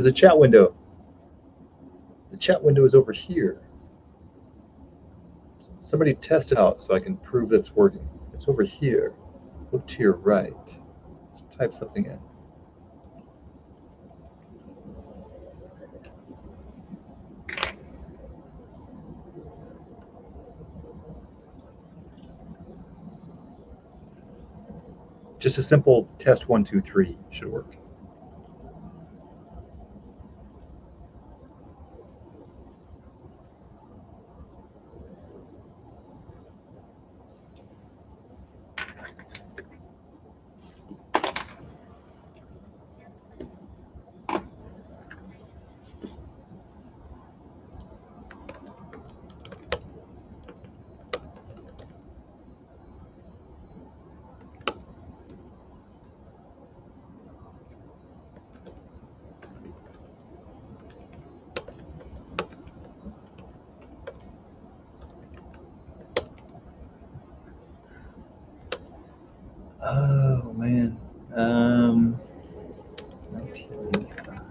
There's a chat window. The chat window is over here. Somebody test it out so I can prove that it's working. It's over here. Look to your right. Just type something in. Just a simple test 1, 2, 3 should work. Oh man. 1985.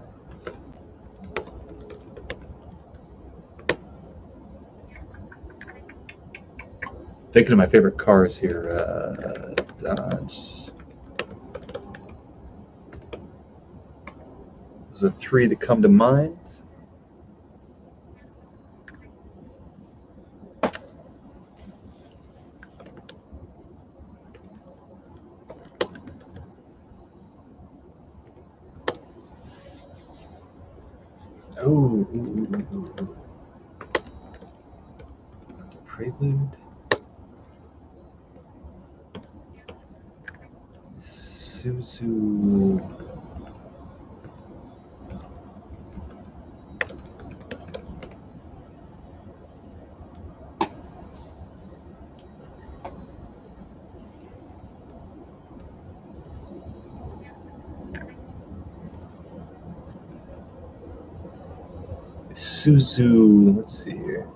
Thinking of my favorite cars here. Dodge. Those are 3 that come to mind. Ooh. Prelude. Isuzu. Isuzu. Let's see here.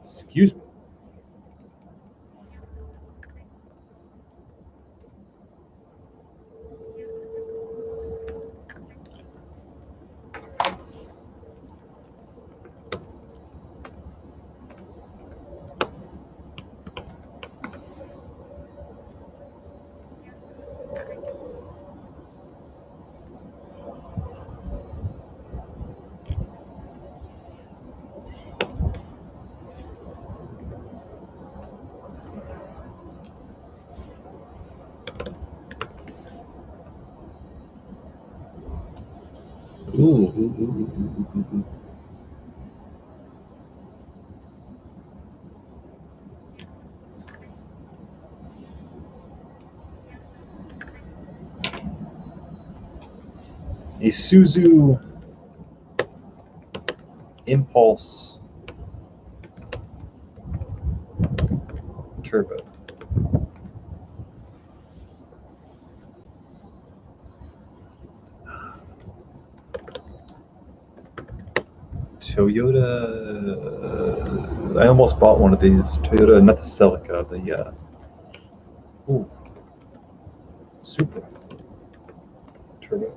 Excuse me. Ooh. Isuzu Impulse Turbo. Toyota. I almost bought one of these. Toyota, not the Celica, the Supra Turbo.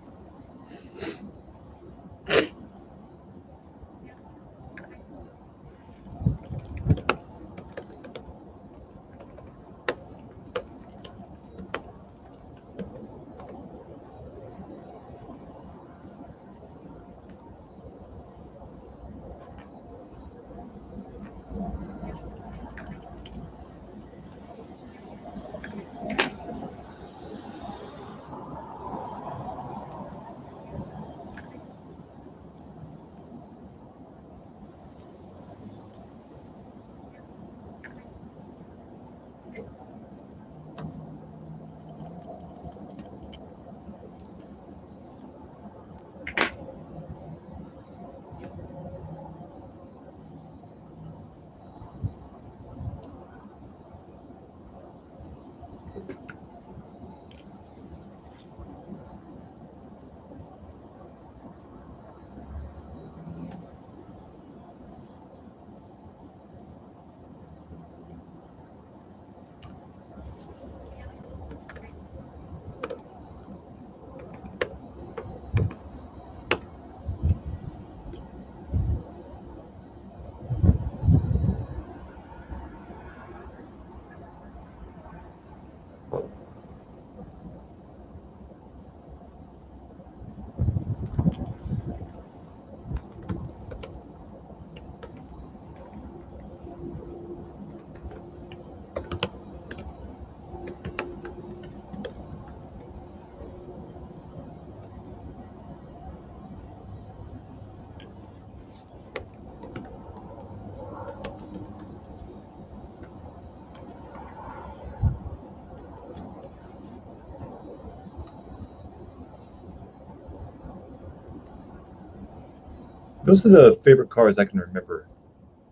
Those are the favorite cars I can remember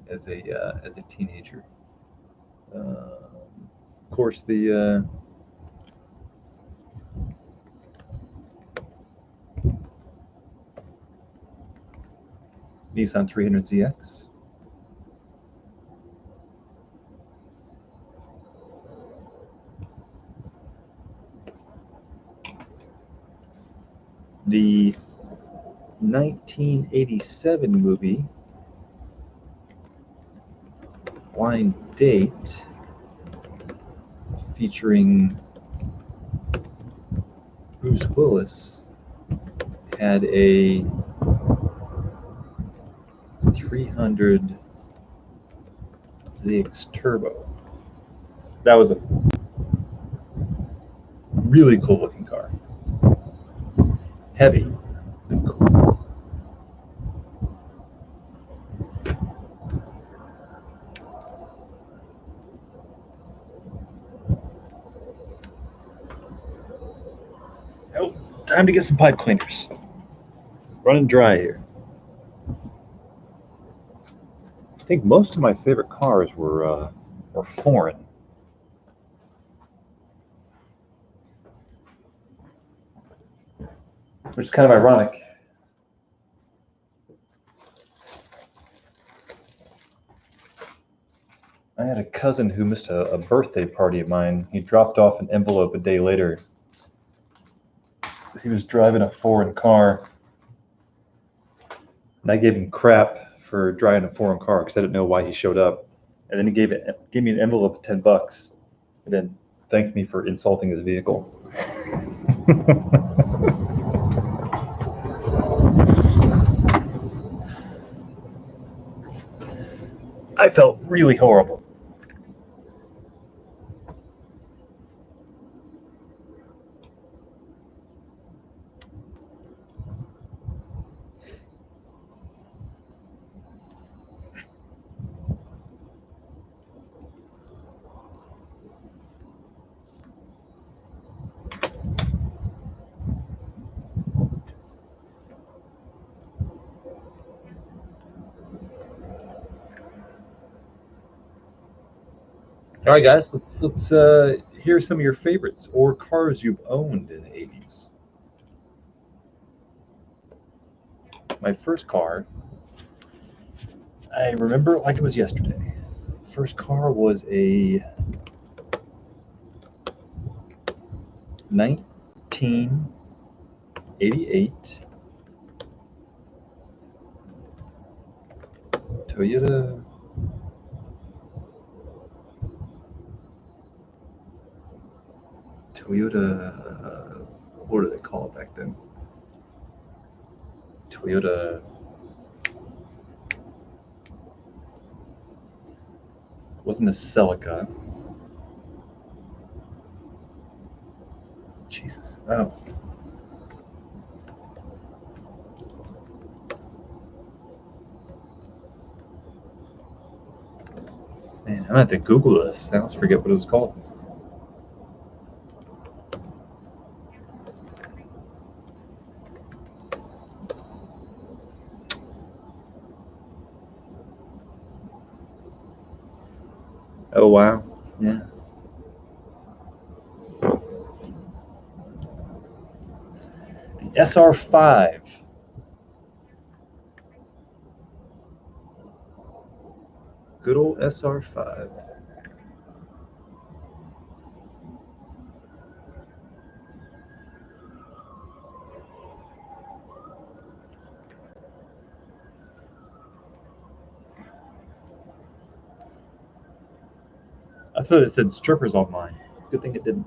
as a teenager. Of course, the Nissan 300ZX. The 1987 movie Blind Date, featuring Bruce Willis, had a 300ZX Turbo. That was a really cool looking car. Heavy, but cool. Oh, time to get some pipe cleaners. Running dry here. I think most of my favorite cars were foreign. Which is kind of ironic. I had a cousin who missed a birthday party of mine. He dropped off an envelope a day later. He was driving a foreign car, and I gave him crap for driving a foreign car because I didn't know why he showed up. And then he gave me an envelope of $10, and then thanked me for insulting his vehicle. I felt really horrible. All right, guys, let's hear some of your favorites or cars you've owned in the 80s. My first car, I remember it like it was yesterday. First car was a 1988 Toyota what do they call it back then? Toyota, wasn't a Celica. Jesus. Oh. Man, I'm gonna have to Google this. I almost forget what it was called. Oh wow. Yeah. The SR5. Good old SR5. I thought it said strippers on mine. Good thing it didn't.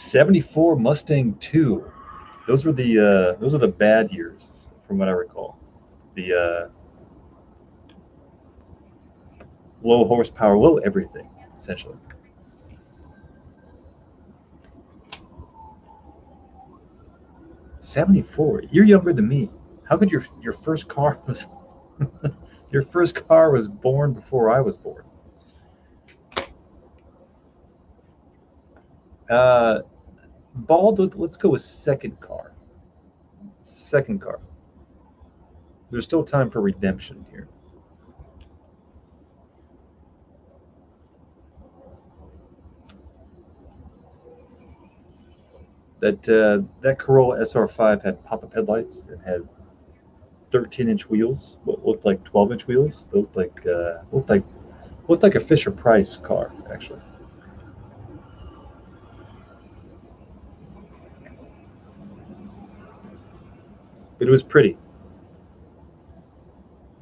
'74 Mustang 2. Those are the bad years, from what I recall. The low horsepower, low everything, essentially. '74. You're younger than me. How could your first car was your first car was born before I was born? Uh, Bald. Let's go with second car. Second car. There's still time for redemption here. That Corolla SR5 had pop-up headlights. It had 13-inch wheels. What looked like 12-inch wheels. They looked like a Fisher Price car, actually. But it was pretty. It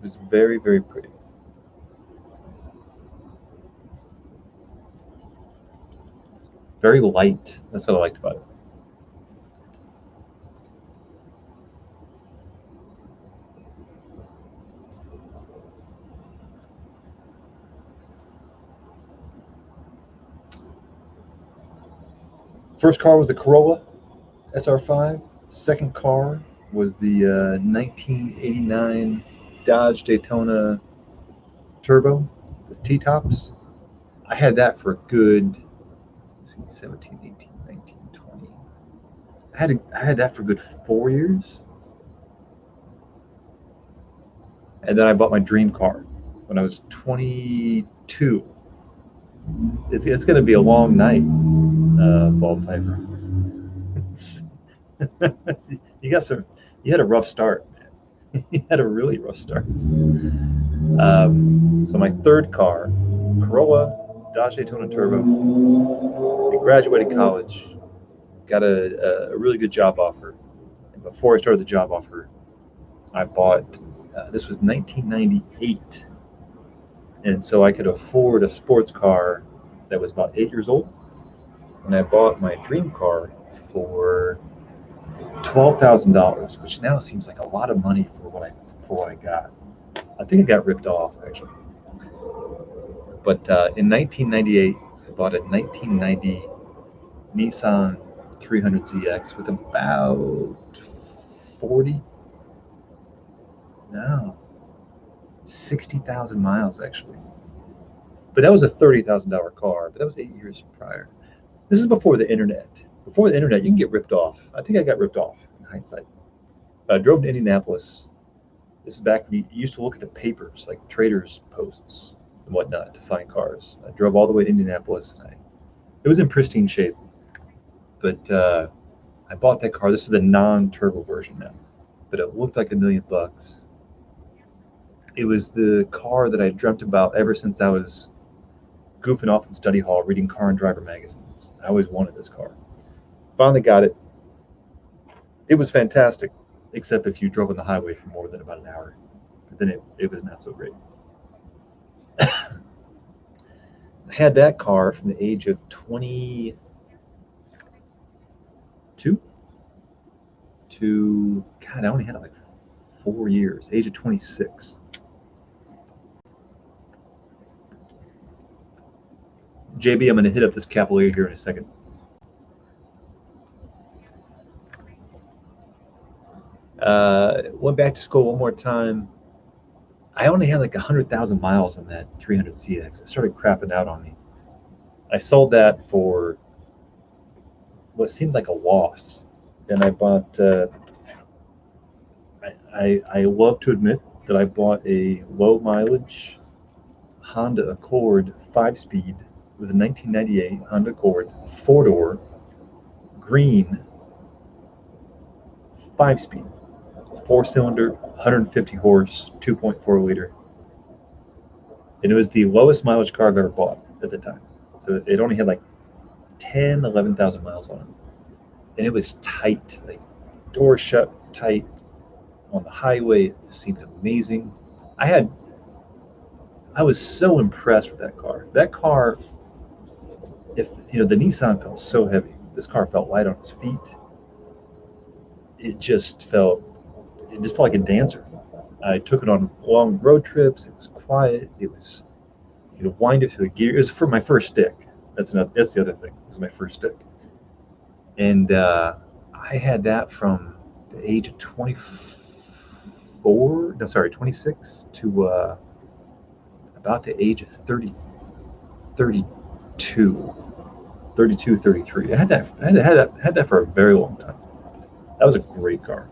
was very, very pretty. Very light. That's what I liked about it. First car was the Corolla SR5. Second car was the 1989 Dodge Daytona Turbo with T-tops. I had that for a good 17, 18, 19, 20. I had that for a good 4 years. And then I bought my dream car when I was 22. It's going to be a long night, Bald Piper. You had a rough start, man. You had a really rough start. So my third car, Corolla Dodge Daytona Turbo. I graduated college, got a really good job offer. And before I started the job offer, I bought, this was 1998. And so I could afford a sports car that was about 8 years old. And I bought my dream car for $12,000, which now seems like a lot of money for what I got. I think I got ripped off, actually. But in 1998, I bought a 1990 Nissan 300ZX with about 40, no, 60,000 miles, actually. But that was a $30,000 car, but that was 8 years prior. This is before the internet. Before the internet, you can get ripped off. I think I got ripped off in hindsight. But I drove to Indianapolis. This is back when you used to look at the papers, like traders' posts and whatnot, to find cars. I drove all the way to Indianapolis. It was in pristine shape. But I bought that car. This is the non-turbo version now. But it looked like $1 million. It was the car that I dreamt about ever since I was goofing off in study hall reading Car and Driver magazines. I always wanted this car. Finally got it. It was fantastic, except if you drove on the highway for more than about an hour. But then it was not so great. I had that car from the age of 22 to, God, I only had it like 4 years, age of 26. JB, I'm going to hit up this Cavalier here in a second. Went back to school one more time. I only had like 100,000 miles on that 300ZX. It started crapping out on me. I sold that for what seemed like a loss. Then I bought, I love to admit that I bought a low mileage Honda Accord 5-speed. It was a 1998 Honda Accord, 4-door, green, 5-speed, 4-cylinder, 150 horse, 2.4 liter. And it was the lowest mileage car I've ever bought at the time. So it only had like 10, 11,000 miles on it. And it was tight, like door shut tight. On the highway, it seemed amazing. I was so impressed with that car. That car, if the Nissan felt so heavy. This car felt light on its feet. It just felt like a dancer. I took it on long road trips. It was quiet. You could wind it through the gear. It was for my first stick. That's the other thing. It was my first stick. And I had that from the age of 24, no, sorry, 26 to about the age of 30, 32, 32, 33. I had that for a very long time. That was a great car.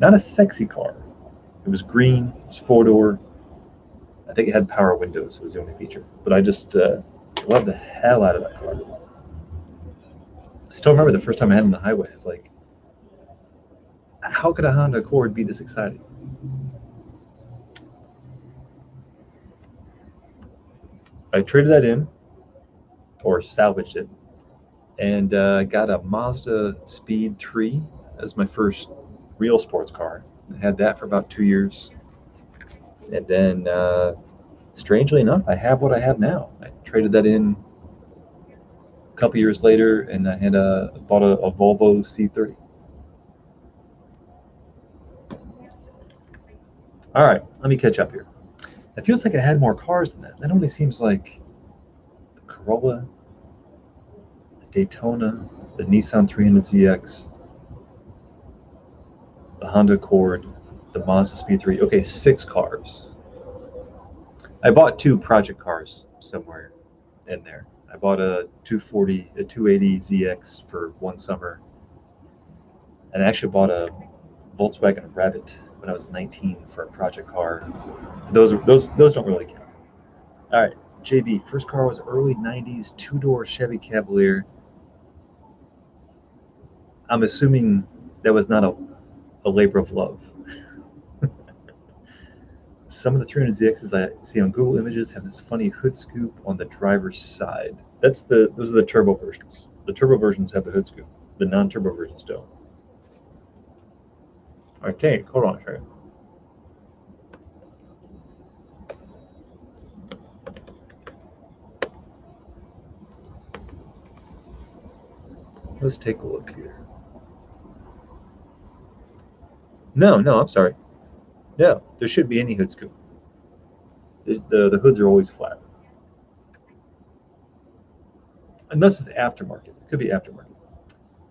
Not a sexy car. It was green. It was four-door. I think it had power windows. It was the only feature. But I just loved the hell out of that car. I still remember the first time I had it on the highway. It's like, how could a Honda Accord be this exciting? I traded that in, or salvaged it, and got a Mazda Speed 3 as my first real sports car. I had that for about 2 years. And then, strangely enough, I have what I have now. I traded that in a couple years later, and I had bought a Volvo C30. All right, let me catch up here. It feels like I had more cars than that. That only seems like the Corolla, the Daytona, the Nissan 300ZX, the Honda Accord, the Mazda Speed 3. Okay, 6 cars. I bought 2 project cars somewhere in there. I bought a 240, a 280ZX for one summer, and I actually bought a Volkswagen Rabbit when I was 19 for a project car. Those don't really count. All right, JB. First car was early '90s, two-door Chevy Cavalier. I'm assuming that was not a labor of love. Some of the 300ZXs I see on Google Images have this funny hood scoop on the driver's side. Those are the turbo versions. The turbo versions have the hood scoop. The non-turbo versions don't. Okay, hold on a second. Let's take a look here. No, I'm sorry. No, there shouldn't be any hood scoop. The hoods are always flat. Unless it's aftermarket. It could be aftermarket.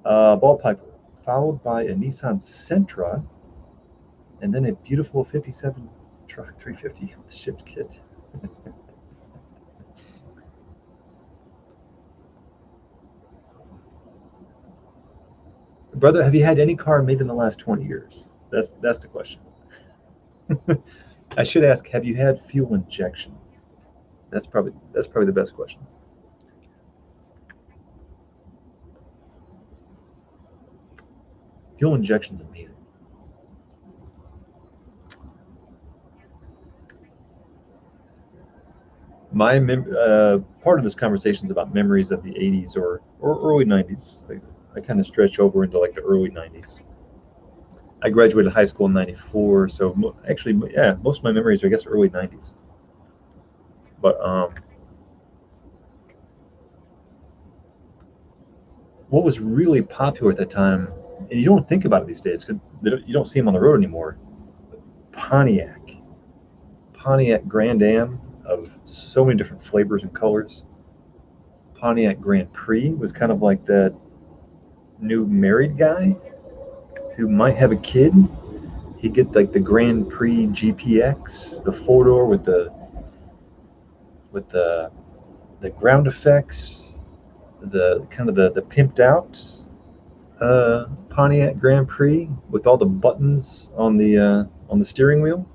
Ball Piper, followed by a Nissan Sentra, and then a beautiful 57 truck 350 with shift kit. Brother, have you had any car made in the last 20 years? That's the question. I should ask, have you had fuel injection? That's probably the best question. Fuel injection is amazing. Part of this conversation is about memories of the 80s or early 90s. I kind of stretch over into like the early 90s. I graduated high school in '94, so actually, yeah, most of my memories are, I guess, early '90s. But what was really popular at that time, and you don't think about it these days because you don't see them on the road anymore. Pontiac, Pontiac Grand Am of so many different flavors and colors. Pontiac Grand Prix was kind of like that new married guy who might have a kid. He'd get like the Grand Prix GPX, the four door with the ground effects, the kind of the pimped out Pontiac Grand Prix with all the buttons on the steering wheel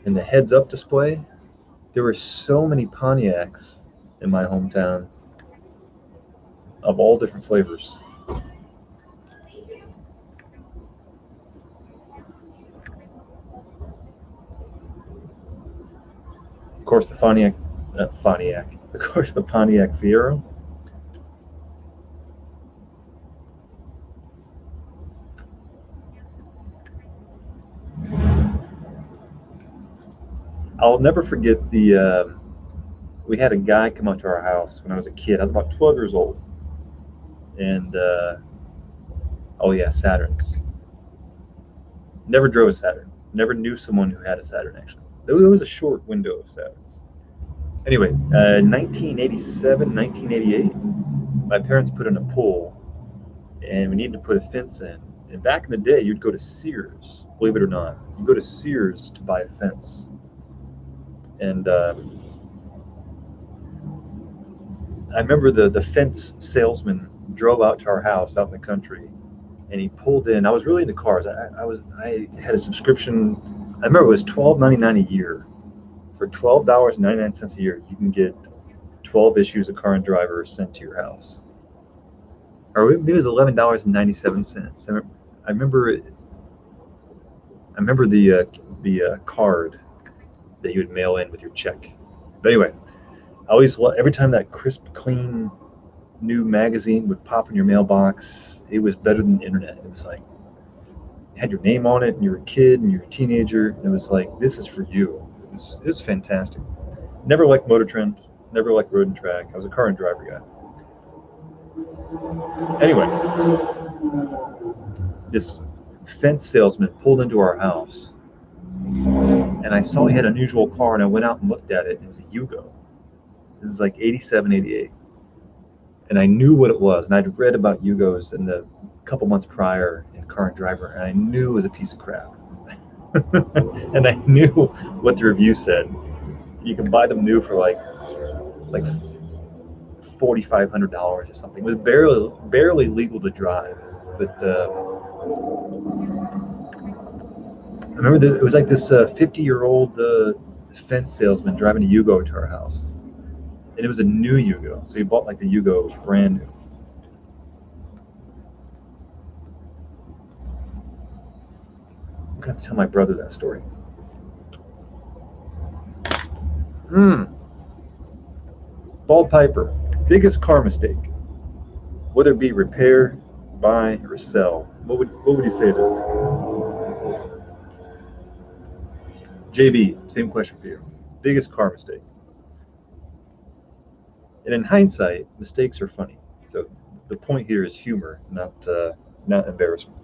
and the heads up display. There were so many Pontiacs in my hometown of all different flavors. Of course, the Pontiac. Of course, the Pontiac Fiero. I'll never forget the we had a guy come out to our house when I was a kid. I was about 12 years old. And, oh yeah, Saturns. Never drove a Saturn. Never knew someone who had a Saturn, actually. There was a short window of Saturns. Anyway, 1987, 1988, my parents put in a pool, and we needed to put a fence in. And back in the day, you'd go to Sears, believe it or not. You'd go to Sears to buy a fence. And I remember the fence salesman drove out to our house out in the country, and he pulled in. I was really into cars. I had a subscription. I remember it was $12.99 a year. For $12.99 a year, you can get 12 issues of Car and Driver sent to your house. Or maybe it was $11.97. I remember the card that you would mail in with your check. But anyway, I always every time that crisp, clean, new magazine would pop in your mailbox, it was better than the internet. It was like it had your name on it, and you were a kid, and you were a teenager, and it was like, this is for you. It was fantastic. Never liked Motor Trend. Never liked Road and Track. I was a Car and Driver guy. Anyway, this fence salesman pulled into our house, and I saw he had an unusual car, and I went out and looked at it, and it was a Yugo. This is like 87, 88. And I knew what it was, and I'd read about Yugos in the couple months prior in Car and Driver, and I knew it was a piece of crap. And I knew what the review said. You can buy them new for like $4,500 or something. It was barely legal to drive, but I remember it was like this 50-year-old fence salesman driving a Yugo to our house, and it was a new Yugo, so he bought like the Yugo brand new. I'm gonna have to tell my brother that story. Bald Piper, biggest car mistake, whether it be repair, buy, or sell. What would you say it is? JB, same question for you. Biggest car mistake. And in hindsight, mistakes are funny. So the point here is humor, not embarrassment.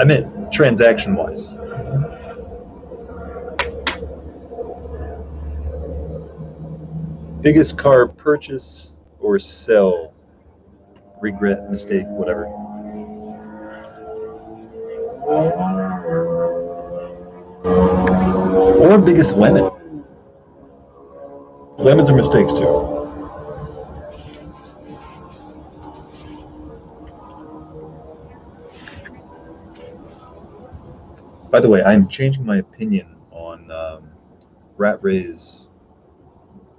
I meant transaction-wise. Biggest car purchase or sell, regret, mistake, whatever. Or biggest lemon. Lemons are mistakes too. By the way, I'm changing my opinion on Rat Ray's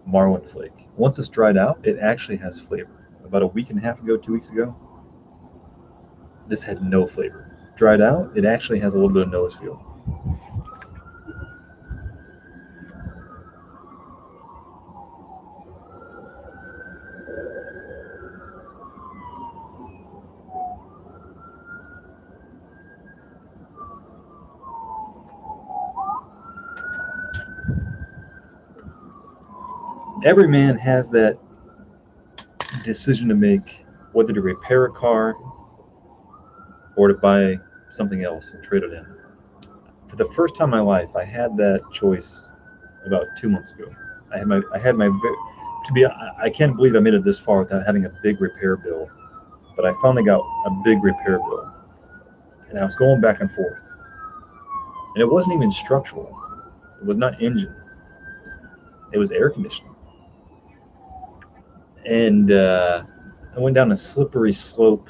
Marlin Flake. Once it's dried out, it actually has flavor. About a week and a half ago, 2 weeks ago, this had no flavor. Dried out, it actually has a little bit of nose feel. Every man has that decision to make, whether to repair a car or to buy something else and trade it in. For the first time in my life, I had that choice about 2 months ago. I can't believe I made it this far without having a big repair bill, but I finally got a big repair bill, and I was going back and forth, and it wasn't even structural. It was not engine. It was air conditioning. And I went down a slippery slope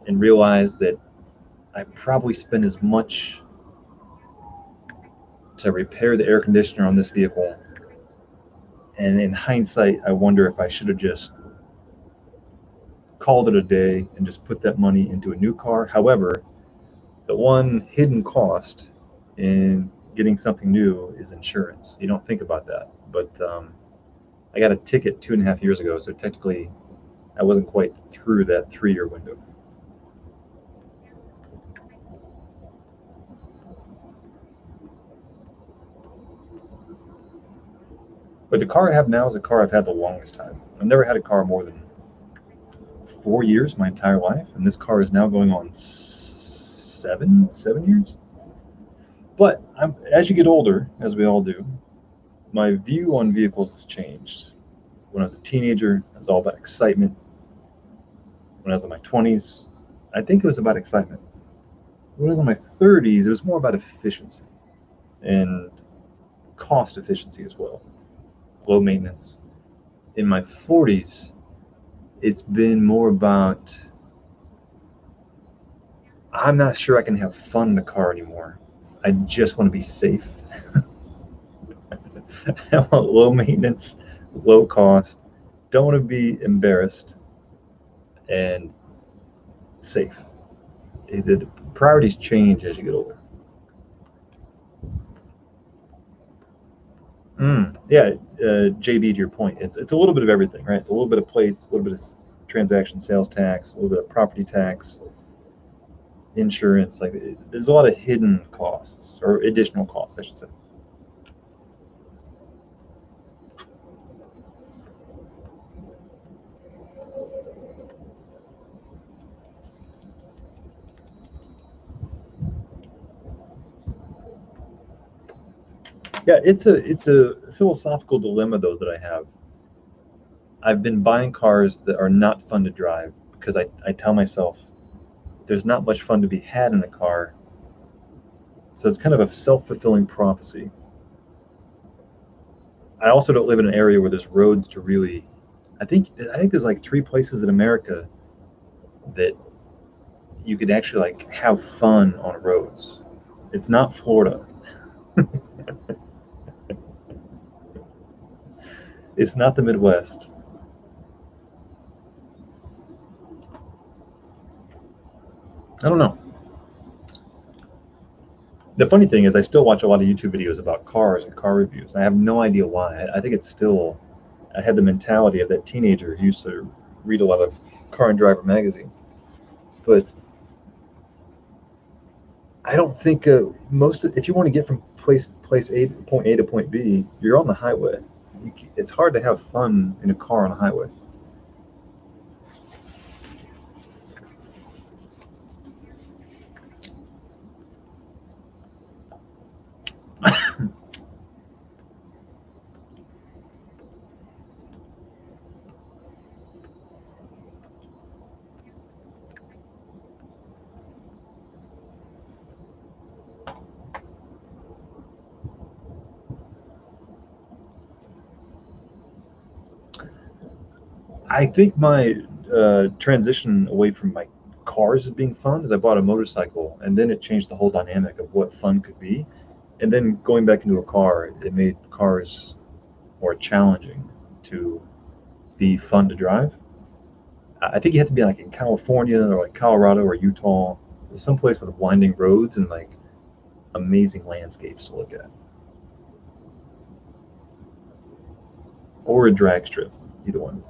and realized that I probably spent as much to repair the air conditioner on this vehicle And in hindsight, I wonder if I should have just called it a day and just put that money into a new car. However, the one hidden cost in getting something new is insurance. You don't think about that, but I got a ticket 2.5 years ago, so technically I wasn't quite through that 3-year window. But the car I have now is a car I've had the longest time. I've never had a car more than 4 years my entire life, and this car is now going on 7 years. But as you get older, as we all do, my view on vehicles has changed. When I was a teenager, it was all about excitement. When I was in my 20s, I think it was about excitement. When I was in my 30s, it was more about efficiency and cost efficiency as well, low maintenance. In my 40s, it's been more about I'm not sure I can have fun in a car anymore. I just want to be safe. I want low maintenance, low cost. Don't want to be embarrassed and safe. The priorities change as you get older. Yeah, JB, to your point, it's a little bit of everything, right? It's a little bit of plates, a little bit of transaction sales tax, a little bit of property tax, insurance. Like there's a lot of hidden costs or additional costs, I should say. Yeah, it's a philosophical dilemma though that I have. I've been buying cars that are not fun to drive because I tell myself there's not much fun to be had in a car. So it's kind of a self-fulfilling prophecy. I also don't live in an area where there's roads to really. I think there's like 3 places in America that you could actually like have fun on roads. It's not Florida. It's not the Midwest. I don't know. The funny thing is, I still watch a lot of YouTube videos about cars and car reviews. I have no idea why. I think it's still. I had the mentality of that teenager who used to read a lot of Car and Driver magazine. But I don't think if you want to get from place A, point A to point B, you're on the highway. It's hard to have fun in a car on a highway. I think my transition away from my cars as being fun is I bought a motorcycle, and then it changed the whole dynamic of what fun could be. And then going back into a car, it made cars more challenging to be fun to drive. I think you have to be like in California or like Colorado or Utah, someplace with winding roads and like amazing landscapes to look at, or a drag strip, either one.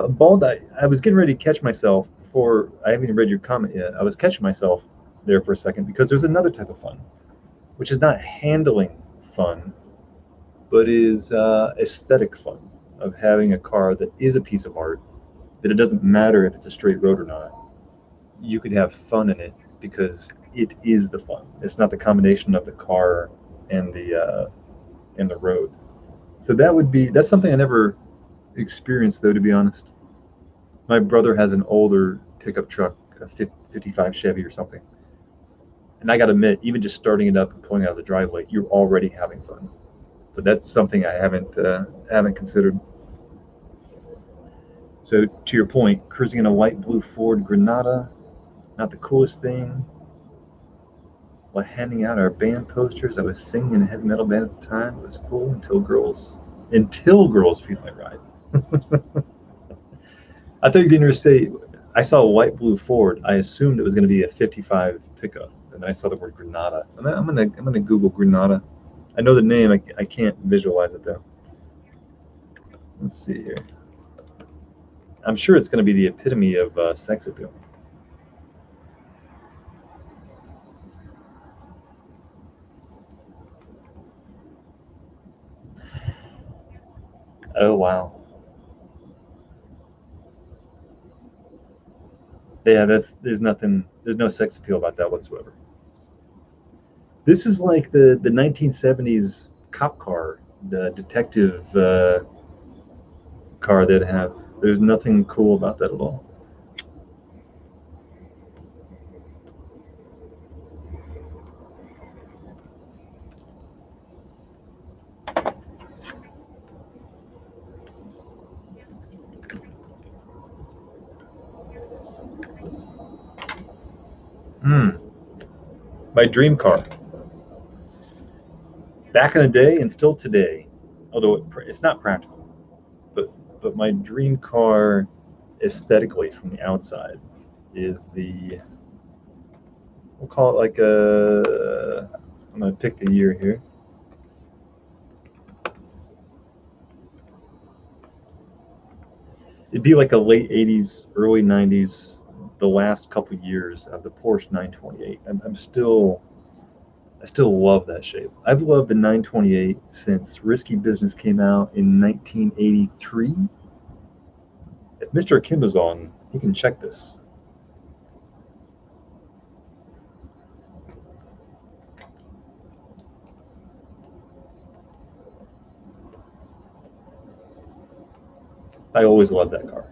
Bald, I was getting ready to catch myself before I haven't even read your comment yet. I was catching myself there for a second because there's another type of fun, which is not handling fun, but is aesthetic fun of having a car that is a piece of art, that it doesn't matter if it's a straight road or not. You could have fun in it because it is the fun. It's not the combination of the car and the road. So that's something I never experienced though, to be honest. My brother has an older pickup truck, a 55 Chevy or something. And I got to admit, even just starting it up and pulling out of the driveway, you're already having fun. But that's something I haven't considered. So to your point, cruising in a light blue Ford Granada, not the coolest thing. While handing out our band posters, I was singing in a heavy metal band at the time. It was cool until girls feel my ride. I thought you were going to say, I saw a white blue Ford. I assumed it was going to be a 55 pickup, and then I saw the word Granada. I'm gonna Google Granada. I know the name. I can't visualize it though. Let's see here. I'm sure it's going to be the epitome of sex appeal. Oh wow. Yeah, there's no sex appeal about that whatsoever. This is like the 1970s cop car, the detective car they'd have. There's nothing cool about that at all. Hmm. My dream car. Back in the day and still today, although it's not practical, but my dream car aesthetically from the outside is we'll call it like I'm gonna pick the year here. It'd be like a late 80s, early 90s, the last couple years of the Porsche 928. I still love that shape. I've loved the 928 since Risky Business came out in 1983. If Mr. Kim is on, he can check this. I always loved that car.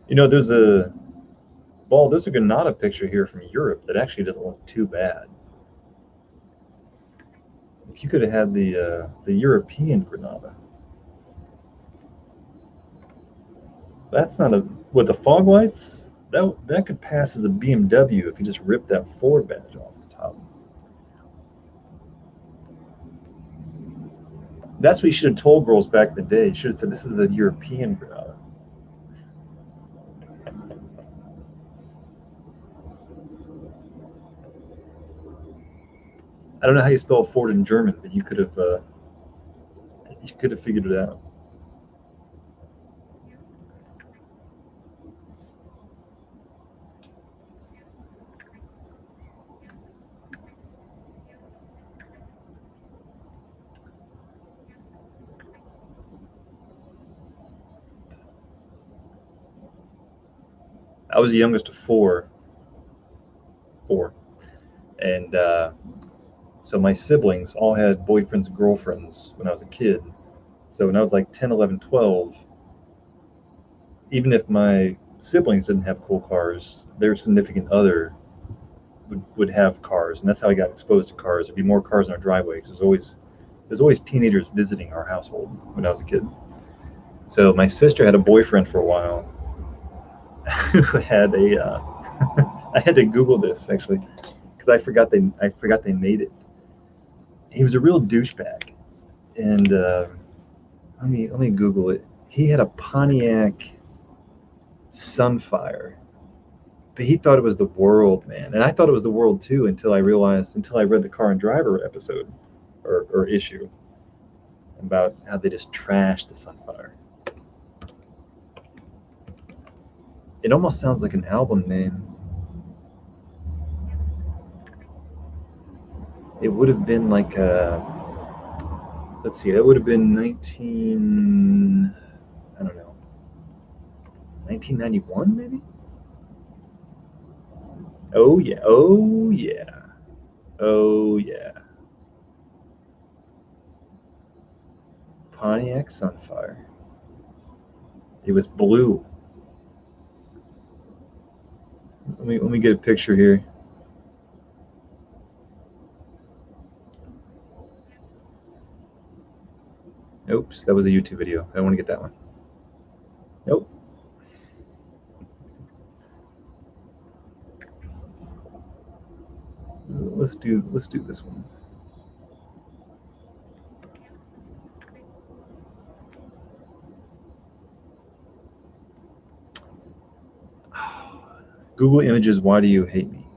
You know, there's a Granada picture here from Europe that actually doesn't look too bad. If you could have had the European Granada, that's not a with the fog lights. That could pass as a BMW if you just ripped that Ford badge off the top. That's what you should have told girls back in the day. You should have said this is the European Granada. I don't know how you spell Ford in German, but you could have figured it out. I was the youngest of four, and so my siblings all had boyfriends and girlfriends when I was a kid. So when I was like 10, 11, 12, even if my siblings didn't have cool cars, their significant other would have cars, and that's how I got exposed to cars. There'd be more cars in our driveway because there's always teenagers visiting our household when I was a kid. So my sister had a boyfriend for a while who had a. I had to Google this actually because I forgot they made it. He was a real douchebag, and let me Google it. He had a Pontiac Sunfire, but he thought it was the world, man, and I thought it was the world too until I read the Car and Driver episode or issue about how they just trashed the Sunfire. It almost sounds like an album name. It would have been like let's see, that would have been 19, I don't know, 1991 maybe? Oh yeah, oh yeah, oh yeah. Pontiac Sunfire. It was blue. Let me get a picture here. Oops, that was a YouTube video. I don't want to get that one. Nope. Let's do this one. Google Images, why do you hate me?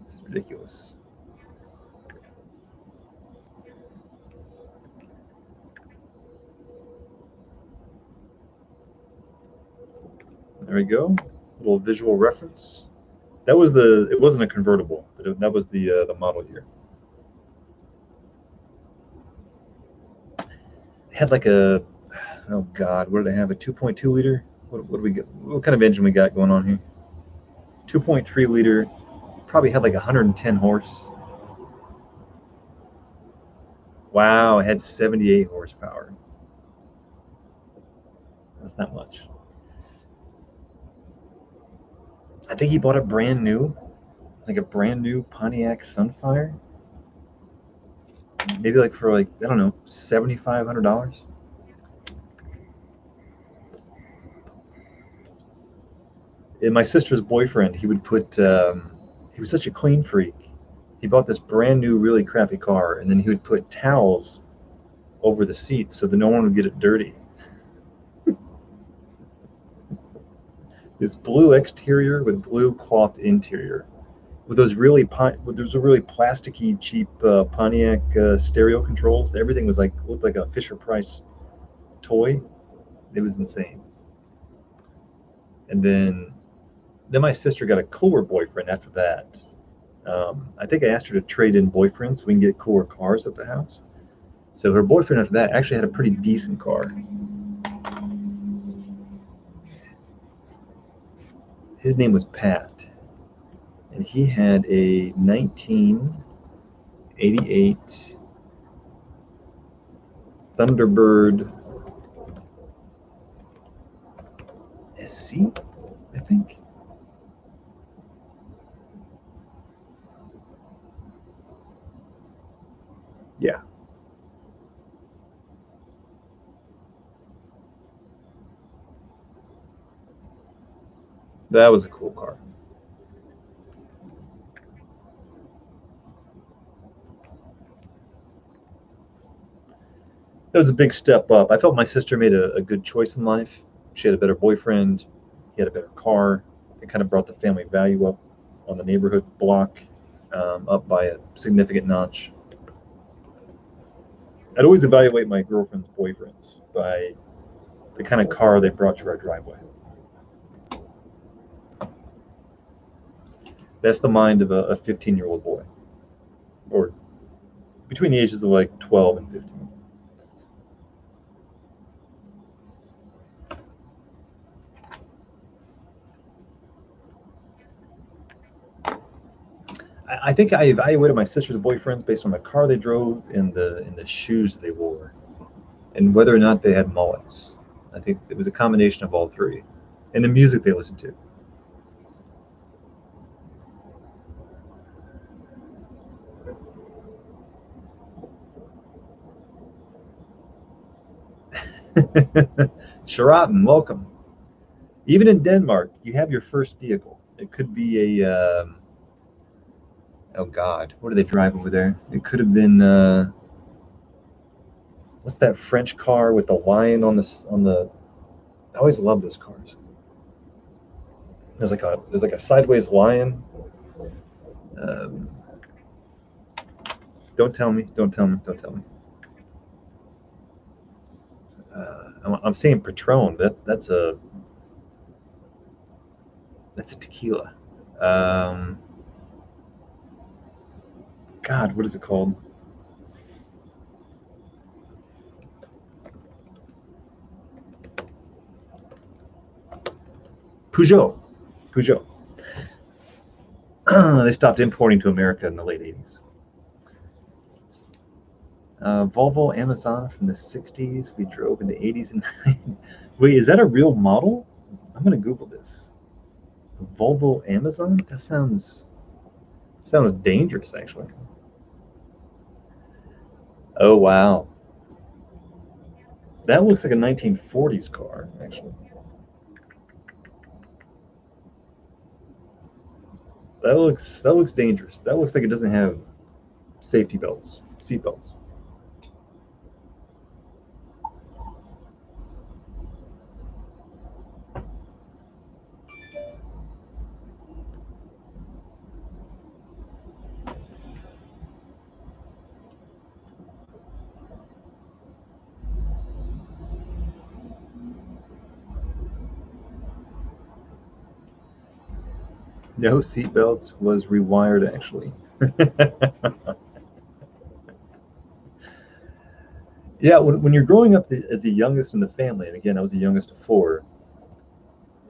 It's ridiculous. There we go. A little visual reference. That was it wasn't a convertible, but that was the model year. It had like a, oh God, what did it have? A 2.2 liter? What do we get? What kind of engine we got going on here? 2.3 liter, probably had like 110 horse. Wow, it had 78 horsepower. That's not much. I think he bought it brand new, like a brand new Pontiac Sunfire. Maybe like for like, I don't know, $7,500. And my sister's boyfriend, he would put, he was such a clean freak. He bought this brand new, really crappy car, and then he would put towels over the seats so that no one would get it dirty. This blue exterior with blue cloth interior, with those really plasticky, cheap Pontiac stereo controls. Everything was like looked like a Fisher Price toy. It was insane. And then my sister got a cooler boyfriend after that. I think I asked her to trade in boyfriends so we can get cooler cars at the house. So her boyfriend after that actually had a pretty decent car. His name was Pat, and he had a 1988 Thunderbird SC, I think. Yeah. That was a cool car. That was a big step up. I felt my sister made a good choice in life. She had a better boyfriend. He had a better car. It kind of brought the family value up on the neighborhood block, up by a significant notch. I'd always evaluate my girlfriend's boyfriends by the kind of car they brought to our driveway. That's the mind of a 15-year-old boy, or between the ages of like 12 and 15. I think I evaluated my sister's boyfriends based on the car they drove and the shoes they wore, and whether or not they had mullets. I think it was a combination of all three, and the music they listened to. Sheraton, welcome. Even in Denmark, you have your first vehicle. It could be a oh God, what do they drive over there? It could have been what's that French car with the lion on the? I always love those cars. There's like a sideways lion. Um, don't tell me. Don't tell me. Don't tell me. I'm saying Patron. That's a tequila. Um, God, what is it called? Peugeot. Peugeot. They stopped importing to America in the late 80s. Volvo Amazon from the 60s. We drove in the 80s and 90s. Wait, is that a real model? I'm going to Google this. Volvo Amazon? That sounds dangerous, actually. Oh, wow. That looks like a 1940s car, actually. That looks dangerous. That looks like it doesn't have safety belts, seat belts. No seat belts, was rewired actually. Yeah, when you're growing up as the youngest in the family, and again, I was the youngest of four,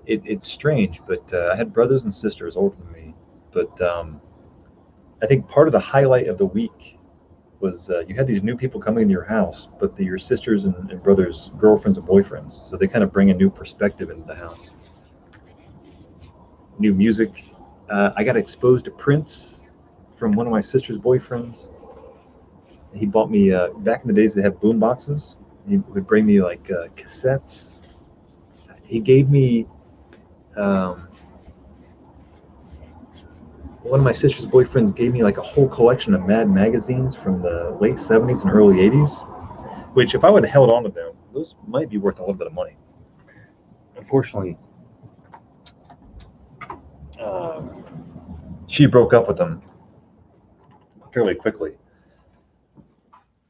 it's strange, but I had brothers and sisters older than me. But I think part of the highlight of the week was you had these new people coming into your house, but your sisters and brothers, girlfriends and boyfriends. So they kind of bring a new perspective into the house. New music. I got exposed to Prince from one of my sister's boyfriends. He bought me, back in the days they had boom boxes. He would bring me like cassettes. He gave me, um, one of my sister's boyfriends gave me like a whole collection of Mad magazines from the late 70s and early 80s, which if I would have held on to them, those might be worth a little bit of money. Unfortunately, um, she broke up with them fairly quickly,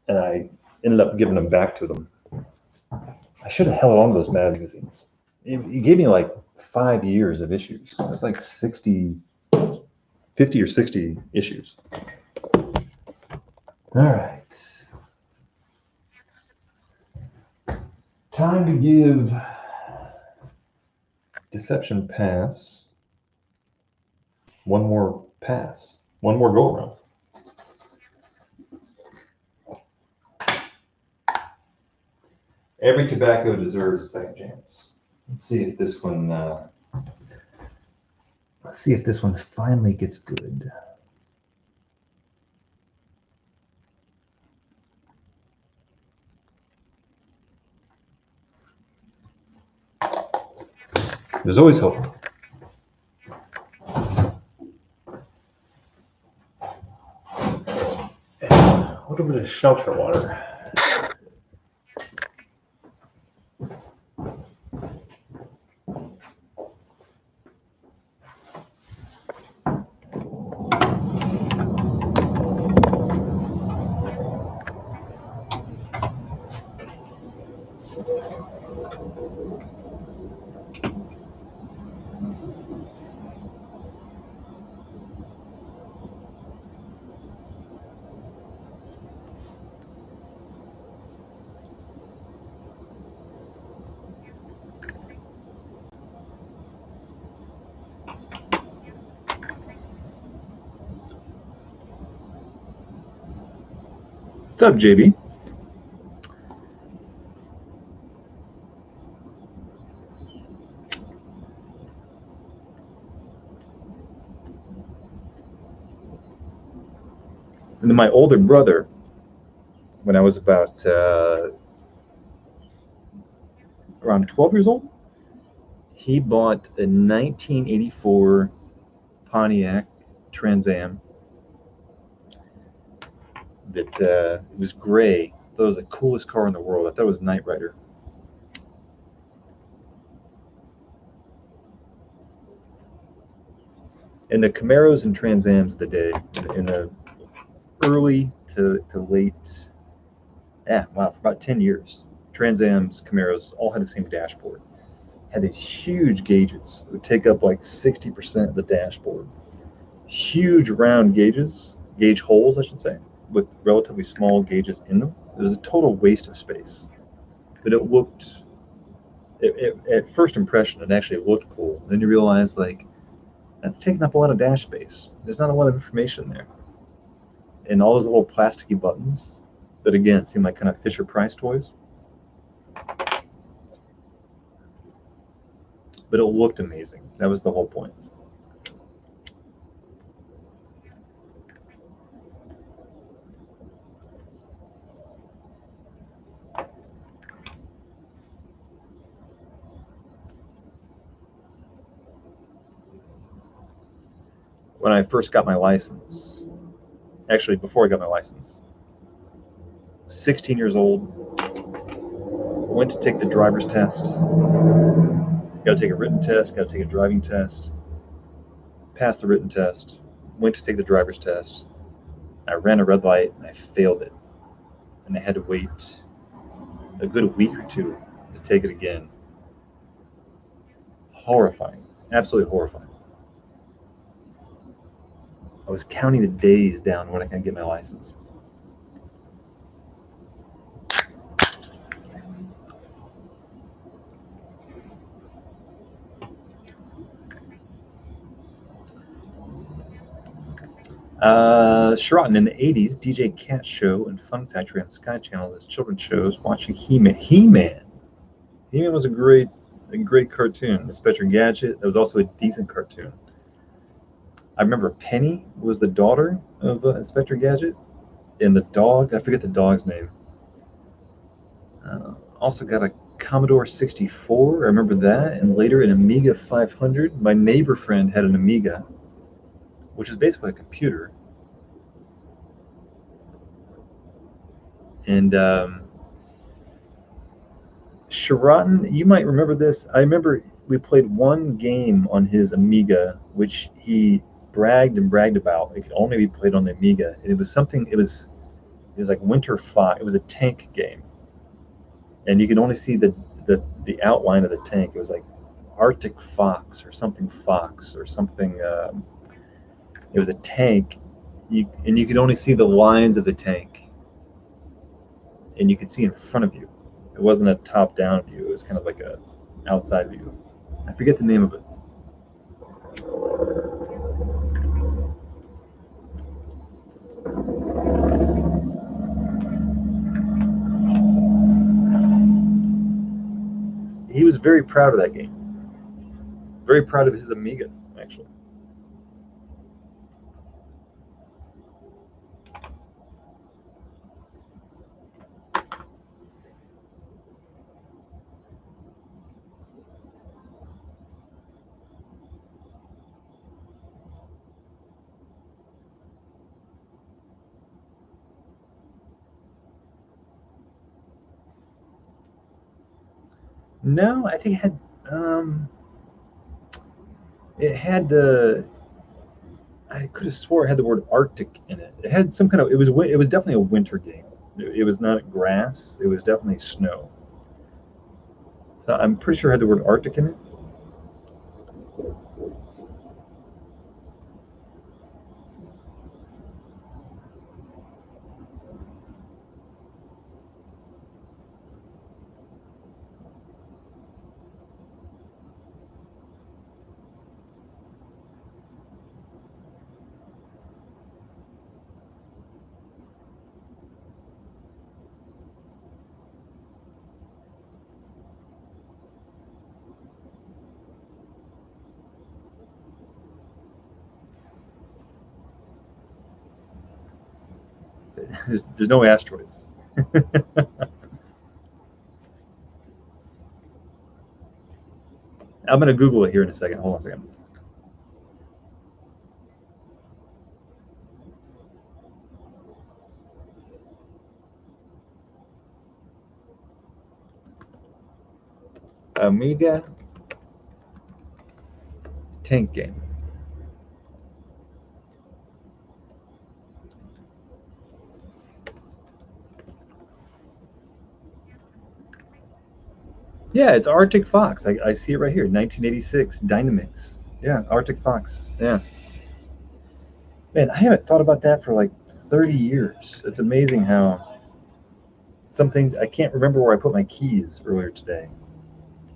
and I ended up giving them back to them. I should have held on to those magazines. He gave me like 5 years of issues. It was like 50 or 60 issues. All right. Time to give Deception Pass one more pass, one more go around. Every tobacco deserves a second chance. Let's see if this one. Let's see if this one finally gets good. There's always hope. A little bit of shelter water. What's up, JB? And then my older brother, when I was about around 12 years old, he bought a 1984 Pontiac Trans Am that it was gray. That was the coolest car in the world. I thought it was Knight Rider. And the Camaros and Trans Ams of the day, in the early to late, for about 10 years, Trans Ams, Camaros all had the same dashboard. Had these huge gauges. It would take up like 60% of the dashboard. Huge round gauge holes, I should say, with relatively small gauges in them. It was a total waste of space. But it looked, at first impression, it actually looked cool. Then you realize, like, That's taking up a lot of dash space. There's not a lot of information there. And all those little plasticky buttons that, again, seem like kind of Fisher-Price toys. But it looked amazing. That was the whole point. When I first got my license, actually before I got my license, 16 years old, went to take the driver's test. Got to take a written test, got to take a driving test, passed the written test, went to take the driver's test. I ran a red light and I failed it. And I had to wait a good week or two to take it again. Horrifying, absolutely horrifying. I was counting the days down when I can get my license. Sheraton in the 80s, DJ Cat Show and Fun Factory on Sky Channel as children's shows, watching He-Man. He-Man was a great cartoon. Inspector Gadget, that was also a decent cartoon. I remember Penny was the daughter of Inspector Gadget, and the dog, I forget the dog's name. Also got a Commodore 64, I remember that, and later an Amiga 500. My neighbor friend had an Amiga, which is basically a computer. And Sheraton, you might remember this. I remember we played one game on his Amiga, which he bragged about. It could only be played on the Amiga. And it was something, it was like Winter Fox. It was a tank game. And you could only see the outline of the tank. It was like Arctic Fox or something Fox or something. It was a tank, and you could only see the lines of the tank, and you could see in front of you. It wasn't a top-down view. It was kind of like a outside view. I forget the name of it. He was very proud of that game. Very proud of his Amiga, actually. No, I think it had I could have swore it had the word Arctic in it. It had some kind of, it was definitely a winter game. It was not grass, it was definitely snow. So I'm pretty sure it had the word Arctic in it. There's no asteroids. I'm going to Google it here in a second. Hold on a second. Amiga tank game. Yeah, it's Arctic Fox. I see it right here. 1986 Dynamix. Yeah, Arctic Fox. Yeah. Man, I haven't thought about that for like 30 years. It's amazing how something, I can't remember where I put my keys earlier today,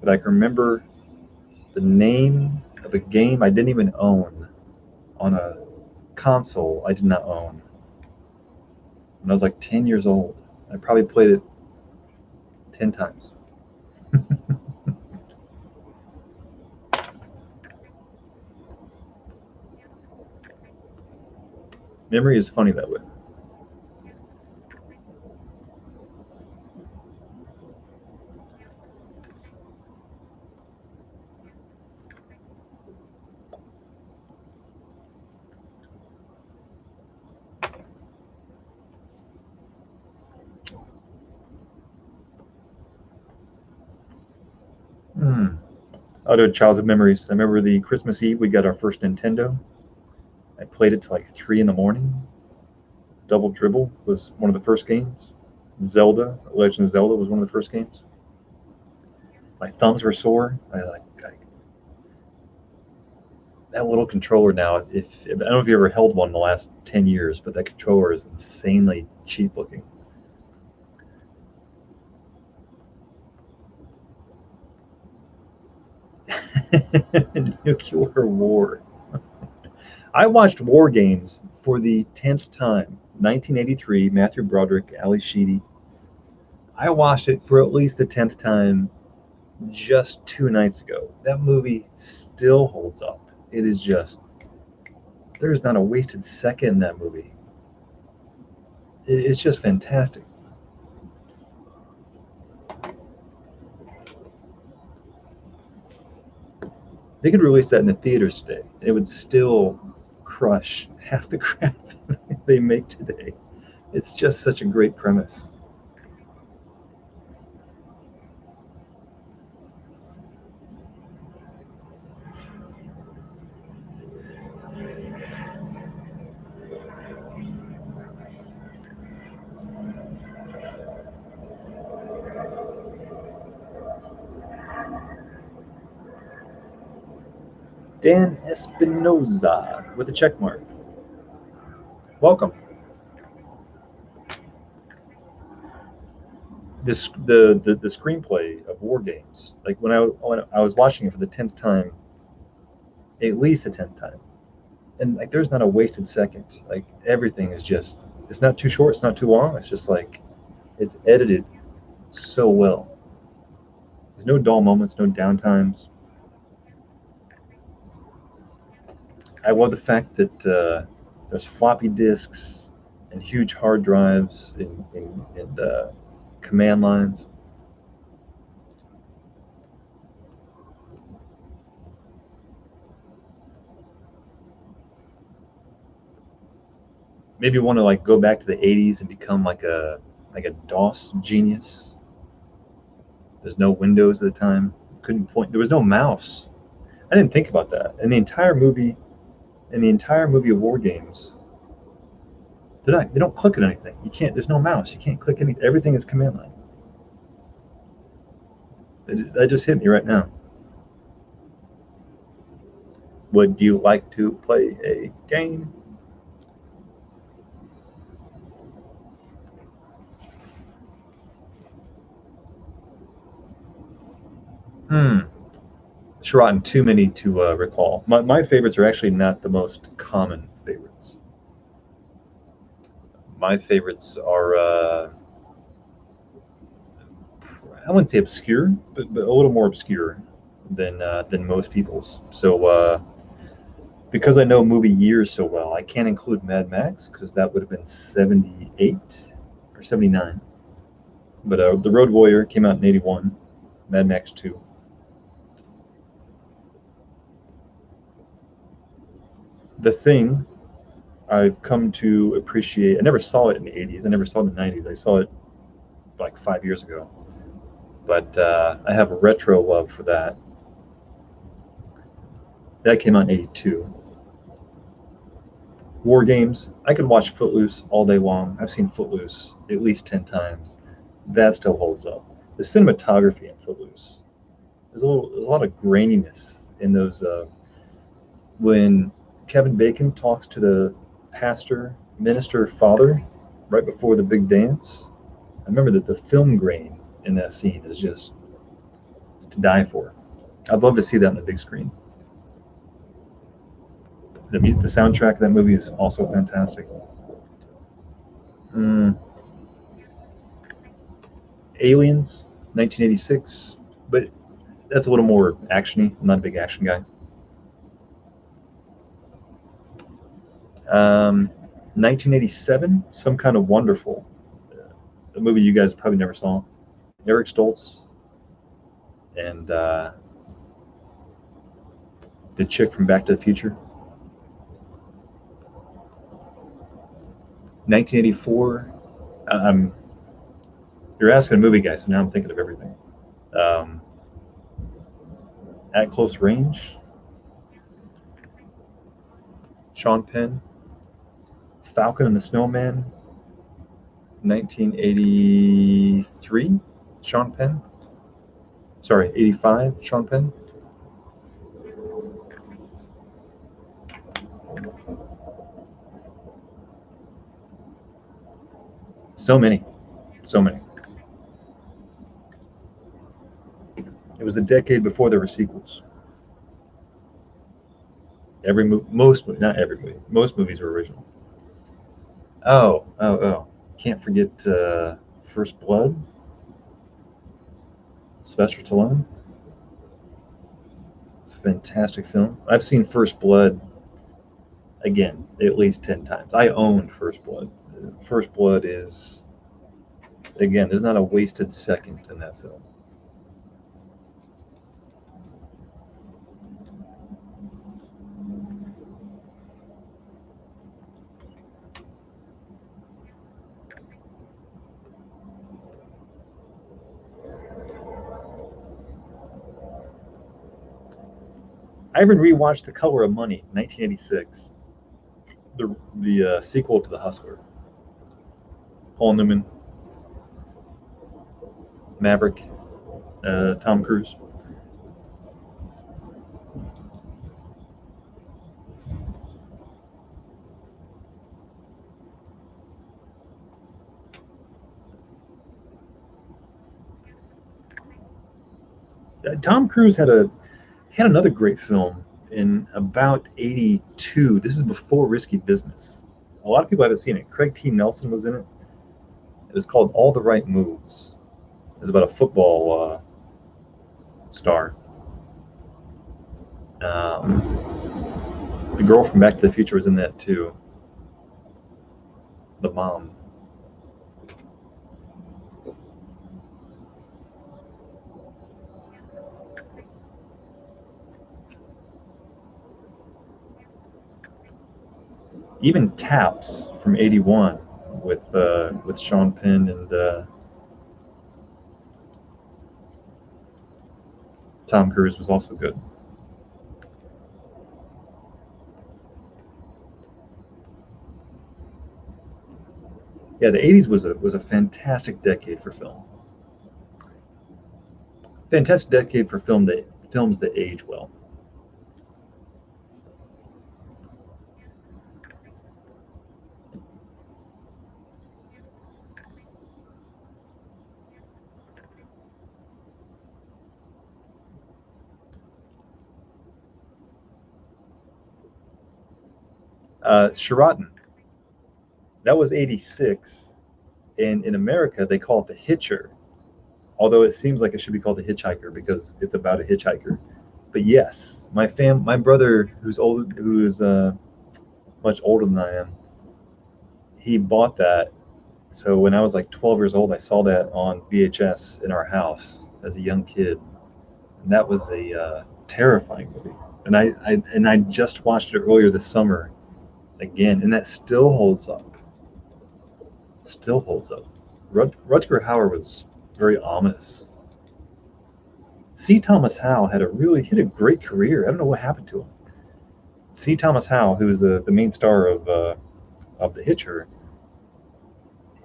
but I can remember the name of a game I didn't even own on a console I did not own when I was like 10 years old. I probably played it 10 times. Memory is funny that way. Hmm. Other childhood memories. I remember the Christmas Eve we got our first Nintendo. I played it till like 3 in the morning. Double Dribble was one of the first games. Zelda, Legend of Zelda was one of the first games. My thumbs were sore. That little controller now. If I don't know if you ever held one in the last 10 years, but that controller is insanely cheap looking. Nuclear war. I watched War Games for the 10th time. 1983, Matthew Broderick, Ali Sheedy. I watched it for at least the 10th time just 2 nights ago. That movie still holds up. It is just, there's not a wasted second in that movie. It's just fantastic. They could release that in the theaters today. It would still crush half the crap they make today. It's just such a great premise. Dan Espinoza with a check mark. Welcome. The screenplay of War Games. Like when I was watching it for the 10th time, at least the 10th time, and like there's not a wasted second. Like everything is just, it's not too short, it's not too long. It's just like it's edited so well. There's no dull moments, no downtimes. I love the fact that there's floppy disks and huge hard drives and command lines. Maybe want to like go back to the 80s and become like a DOS genius. There's no Windows at the time. Couldn't point. There was no mouse. I didn't think about that. In the entire movie of War Games, they don't click on anything. You can't. There's no mouse. You can't click anything. Everything is command line. That just hit me right now. Would you like to play a game? Hmm. Shrotten, too many to recall. My favorites are actually not the most common favorites. My favorites are, I wouldn't say obscure, but a little more obscure than most people's. So because I know movie years so well, I can't include Mad Max because that would have been 78 or 79. But The Road Warrior came out in 81, Mad Max 2. The Thing, I've come to appreciate. I never saw it in the 80s. I never saw it in the 90s. I saw it like 5 years ago. But I have a retro love for that. That came out in 82. War Games, I could watch Footloose all day long. I've seen Footloose at least 10 times. That still holds up. The cinematography in Footloose, there's a lot of graininess in those. When Kevin Bacon talks to the minister father, right before the big dance, I remember that the film grain in that scene is just, it's to die for. I'd love to see that on the big screen. The soundtrack of that movie is also fantastic. Mm, Aliens, 1986, but that's a little more actiony. I'm not a big action guy. 1987, Some Kind of Wonderful, a movie you guys probably never saw. Eric Stoltz and the chick from Back to the Future. 1984. You're asking a movie guy, so now I'm thinking of everything. Um, at Close Range, Sean Penn, Falcon and the Snowman, 1983, Sean Penn. Sorry, 85, Sean Penn. So many, so many. It was the decade before there were sequels. Not every movie, most movies were original. Oh! Can't forget First Blood, Sylvester Stallone. It's a fantastic film. I've seen First Blood again at least 10 times. I own First Blood. First Blood is, again, there's not a wasted second in that film. I even rewatched The Color of Money, 1986, the sequel to The Hustler. Paul Newman, Maverick, Tom Cruise. Tom Cruise had another great film in about '82. This is before Risky Business. A lot of people haven't seen it. Craig T. Nelson was in it. It was called All the Right Moves. It was about a football star. The girl from Back to the Future was in that too. The mom. Even Taps from '81 with Sean Penn and Tom Cruise was also good. Yeah, the '80s was a fantastic decade for film. Fantastic decade for films that age well. Sheraton, that was '86, and in America they call it The Hitcher, although it seems like it should be called The Hitchhiker because it's about a hitchhiker. But yes, my brother, who's much older than I am, he bought that. So when I was like 12 years old, I saw that on VHS in our house as a young kid, and that was a terrifying movie. And I just watched it earlier this summer again, and that still holds up. Still holds up. Rutger Hauer was very ominous. C. Thomas Howell had a great career. I don't know what happened to him. C. Thomas Howell, who was the main star of The Hitcher,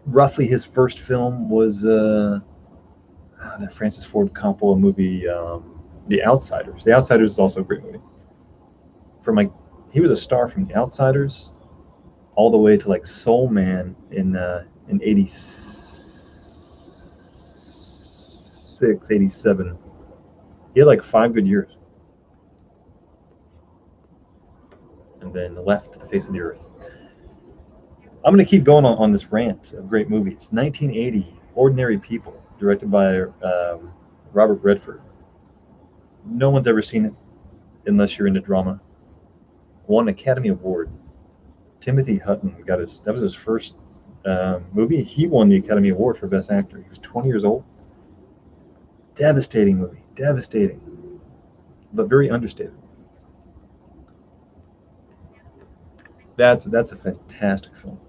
roughly his first film was that Francis Ford Coppola movie, The Outsiders. The Outsiders is also a great movie. From like, he was a star from The Outsiders all the way to like Soul Man in '86, '87. He had like 5 good years. and then left the face of the earth. I'm going to keep going on this rant of great movies. 1980, Ordinary People, directed by Robert Redford. No one's ever seen it unless you're into drama. Won an Academy Award. Timothy Hutton that was his first movie. He won the Academy Award for Best Actor. He was 20 years old. Devastating movie, devastating, but very understated. That's a fantastic film.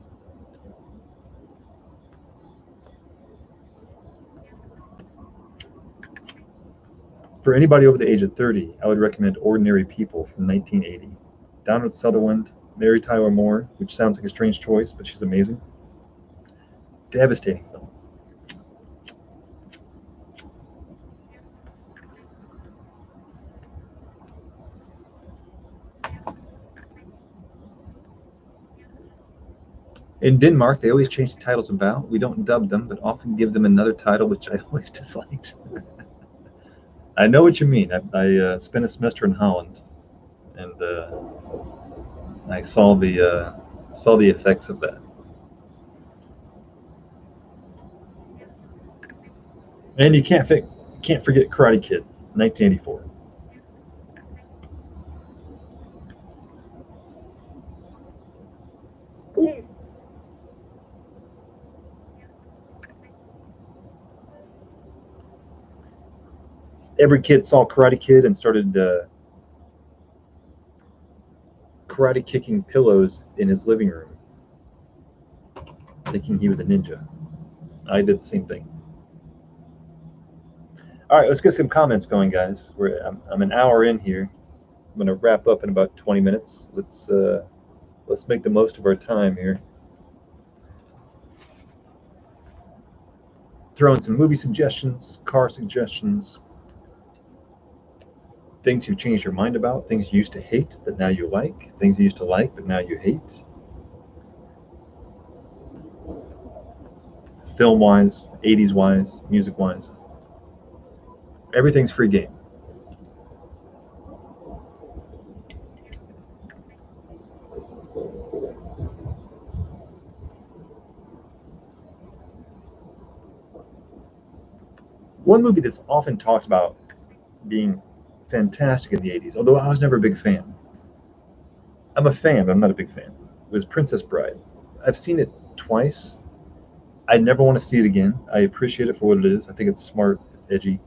For anybody over the age of 30, I would recommend Ordinary People from 1980. Donald Sutherland, Mary Tyler Moore, which sounds like a strange choice, but she's amazing. Devastating film. In Denmark, they always change the titles about. We don't dub them, but often give them another title, which I always disliked. I know what you mean. I spent a semester in Holland, and I saw the effects of that. And you can't forget Karate Kid, 1984. Every kid saw Karate Kid and started karate kicking pillows in his living room, thinking he was a ninja. I did the same thing. All right, let's get some comments going, guys. I'm an hour in here. I'm going to wrap up in about 20 minutes. Let's make the most of our time here. Throw in some movie suggestions, car suggestions, things you changed your mind about, things you used to hate that now you like, things you used to like but now you hate. Film wise, 80s wise, music wise. Everything's free game. One movie that's often talked about being fantastic in the 80s, although I was never a big fan. I'm a fan, but I'm not a big fan. It was Princess Bride. I've seen it twice. I never want to see it again. I appreciate it for what it is. I think it's smart, it's edgy,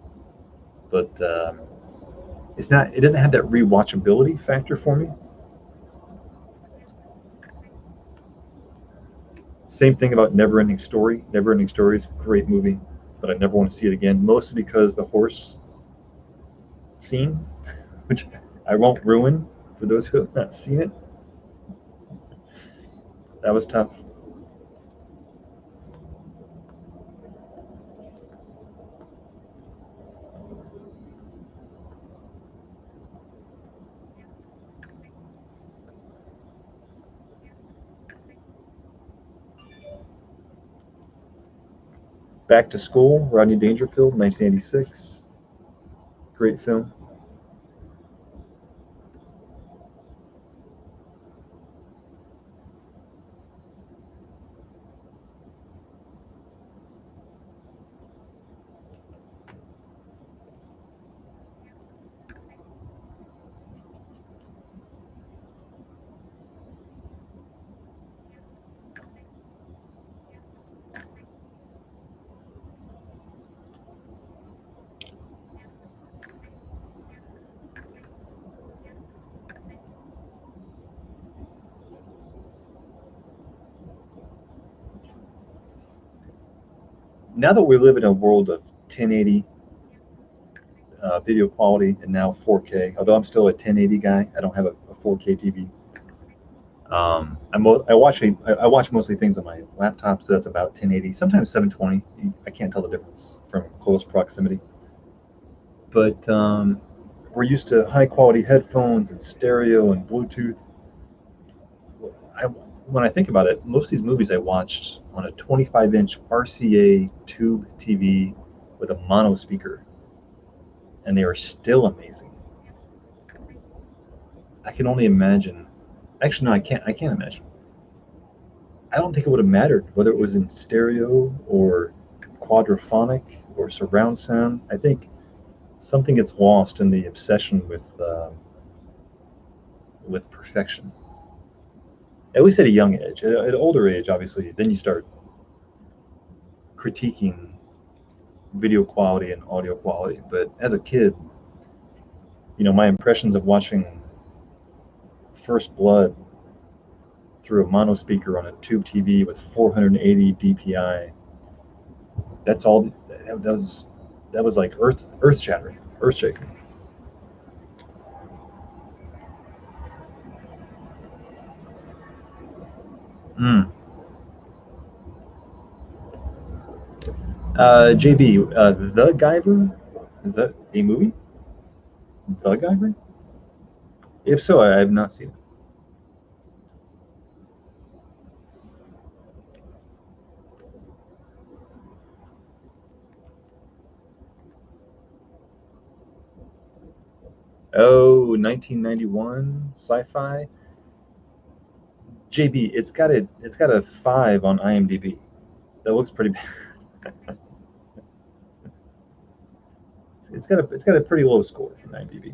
but it's not. It doesn't have that rewatchability factor for me. Same thing about Neverending Story. Neverending Story is a great movie, but I never want to see it again. Mostly because the horse scene, which I won't ruin for those who have not seen it. That was tough. Back to School, Rodney Dangerfield, 1986. Great film. Now that we live in a world of 1080 video quality and now 4K, although I'm still a 1080 guy, I don't have a 4K TV. I watch mostly things on my laptop, so that's about 1080, sometimes 720. I can't tell the difference from close proximity. But we're used to high quality headphones and stereo and Bluetooth. When I think about it, most of these movies I watched on a 25-inch RCA tube TV with a mono speaker, and they are still amazing. I can only imagine. Actually, no, I can't imagine. I don't think it would have mattered whether it was in stereo or quadraphonic or surround sound. I think something gets lost in the obsession with perfection. At least at a young age. At an older age, obviously, then you start critiquing video quality and audio quality. But as a kid, my impressions of watching First Blood through a mono speaker on a tube TV with 480 DPI. That's all. That was like earth shattering, earth shaking. Mm. JB, The Guyver, is that a movie? The Guyver? If so, I have not seen it. Oh, 1991 sci-fi. JB, it's got a 5 on IMDb. That looks pretty bad. It's got a pretty low score on IMDb.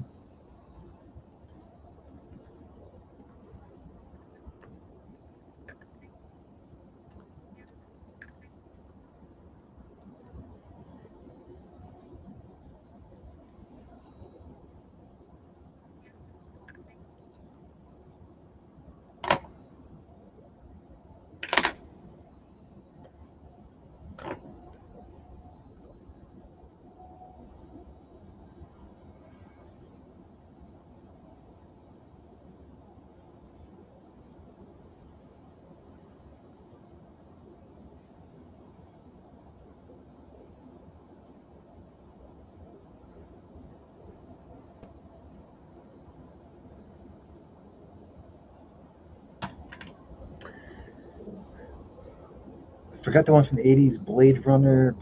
Forgot the one from the 80s, Blade Runner.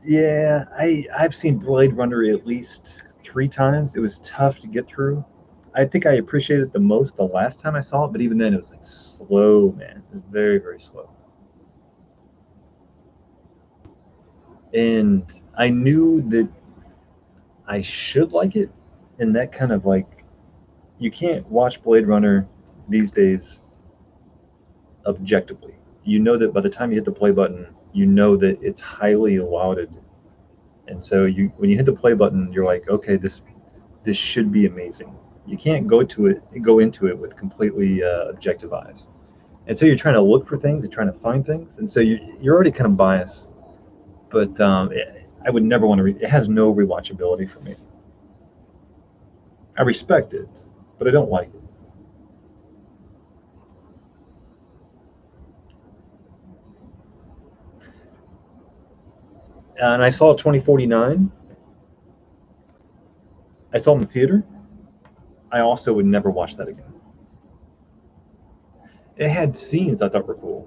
Yeah, I've seen Blade Runner at least 3 times. It was tough to get through. I think I appreciated it the most the last time I saw it, but even then it was like slow, man. It was very, very slow. And I knew that I should like it, and that kind of like you can't watch Blade Runner these days objectively. You know that by the time you hit the play button, you know that it's highly lauded. And so when you hit the play button, you're like, okay, this should be amazing. You can't go into it with completely objective eyes. And so you're trying to look for things, you're trying to find things, and so you're already kind of biased. But I would never want to. It has no rewatchability for me. I respect it, but I don't like it. And I saw 2049. I saw it in the theater. I also would never watch that again. It had scenes I thought were cool,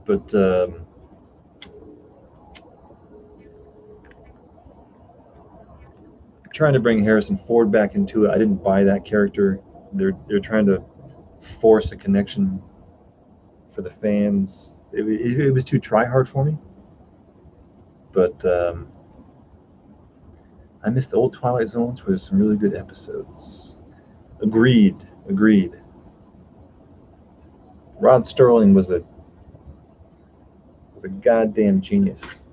but trying to bring Harrison Ford back into it, I didn't buy that character. They're trying to force a connection for the fans. It was too try hard for me. But I miss the old Twilight Zones where there's some really good episodes. Agreed, agreed. Rod Sterling was a goddamn genius.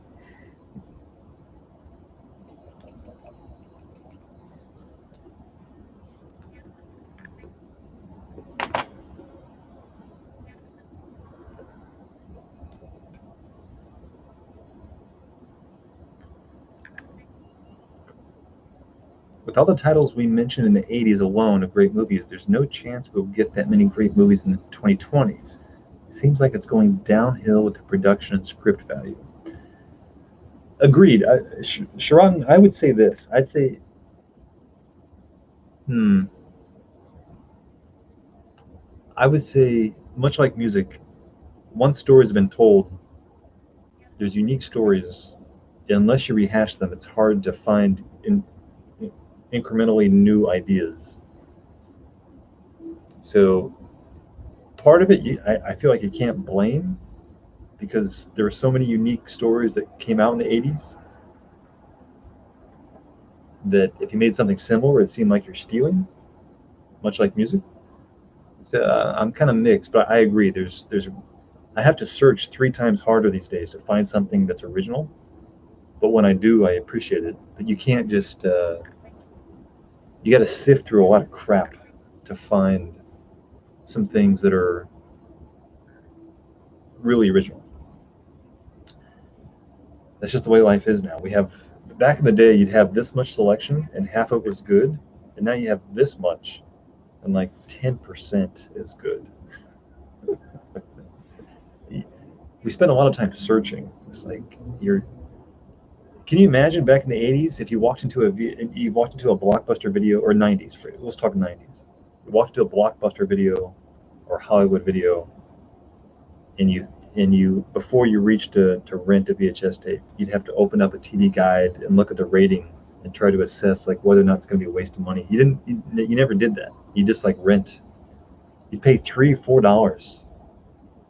With all the titles we mentioned in the 80s alone of great movies, there's no chance we'll get that many great movies in the 2020s. It seems like it's going downhill with the production and script value. Agreed. Sharon, I would say this. I'd say, hmm, I would say, much like music, once stories have been told, there's unique stories. Unless you rehash them, it's hard to find incrementally new ideas. So part of it, I feel like you can't blame, because there were so many unique stories that came out in the 80s that if you made something similar, it seemed like you're stealing, much like music. So I'm kind of mixed, but I agree. I have to search 3 times harder these days to find something that's original. But when I do, I appreciate it. But you can't just you got to sift through a lot of crap to find some things that are really original. That's just the way life is now. We have Back in the day, you'd have this much selection and half of it was good, and now you have this much and like 10% is good. We spend a lot of time searching. It's like you're. Can you imagine back in the 80s if you walked into a Blockbuster video, or 90s? Let's talk 90s. You walked into a Blockbuster video or Hollywood video, and you before you reached to rent a VHS tape, you'd have to open up a TV guide and look at the rating and try to assess like whether or not it's going to be a waste of money. You never did that. You just like rent. You pay $3-4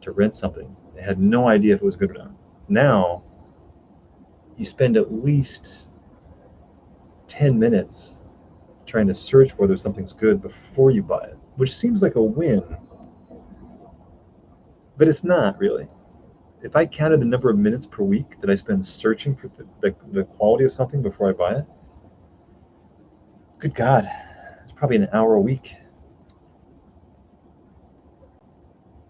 to rent something. I had no idea if it was good or not. Now you spend at least 10 minutes trying to search whether something's good before you buy it, which seems like a win, but it's not really. If I counted the number of minutes per week that I spend searching for the quality of something before I buy it, good God, it's probably an hour a week.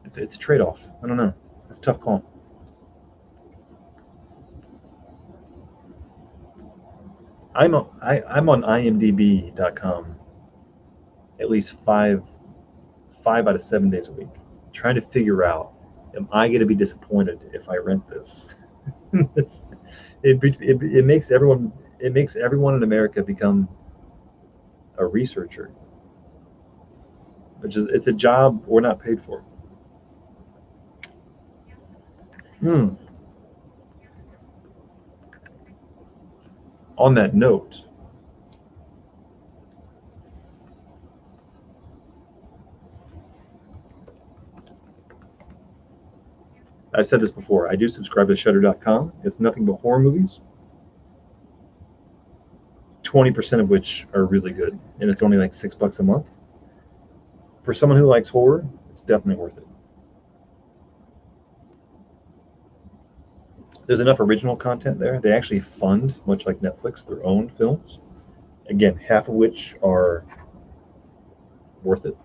It's a trade-off. I don't know. It's a tough call. I'm on IMDb.com at least five out of 7 days a week, trying to figure out, am I going to be disappointed if I rent this? It makes everyone in America become a researcher, which is it's a job we're not paid for. Hmm. On that note, I've said this before. I do subscribe to Shudder.com. It's nothing but horror movies, 20% of which are really good, and it's only like $6 a month. For someone who likes horror, it's definitely worth it. There's enough original content there. They actually fund, much like Netflix, their own films. Again, half of which are worth it.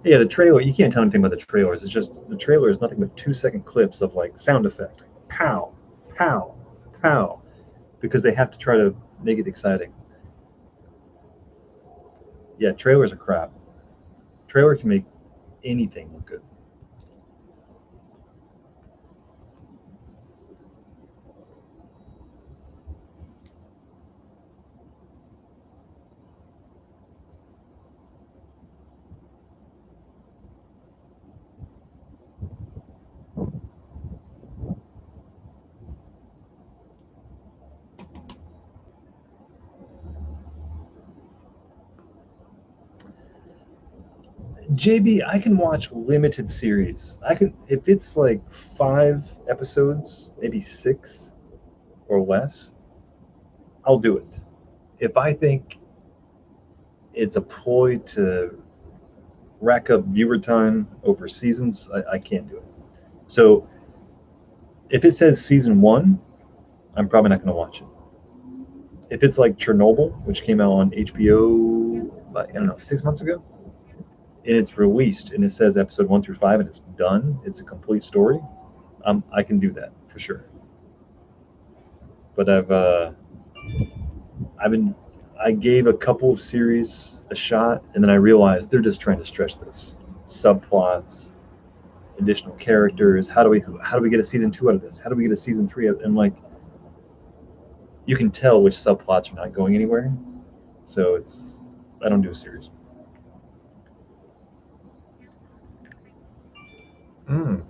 Yeah, the trailer, you can't tell anything about the trailers. It's just the trailer is nothing but 2-second clips of like sound effect, like pow, pow, pow, because they have to try to make it exciting. Yeah, trailers are crap. Trailer can make anything look good. JB, I can watch limited series. I can if it's like 5 episodes, maybe 6 or less, I'll do it. If I think it's a ploy to rack up viewer time over seasons, I can't do it. So if it says season 1, I'm probably not going to watch it. If it's like Chernobyl, which came out on HBO, I don't know, 6 months ago, and it's released and it says episode 1 through 5 and it's done, it's a complete story, I can do that for sure. But I've been I gave a couple of series a shot, and then I realized they're just trying to stretch this. Subplots, additional characters. How do we get a season 2 out of this? How do we get a season 3 out of it? And like you can tell which subplots are not going anywhere. So I don't do a series. Mm.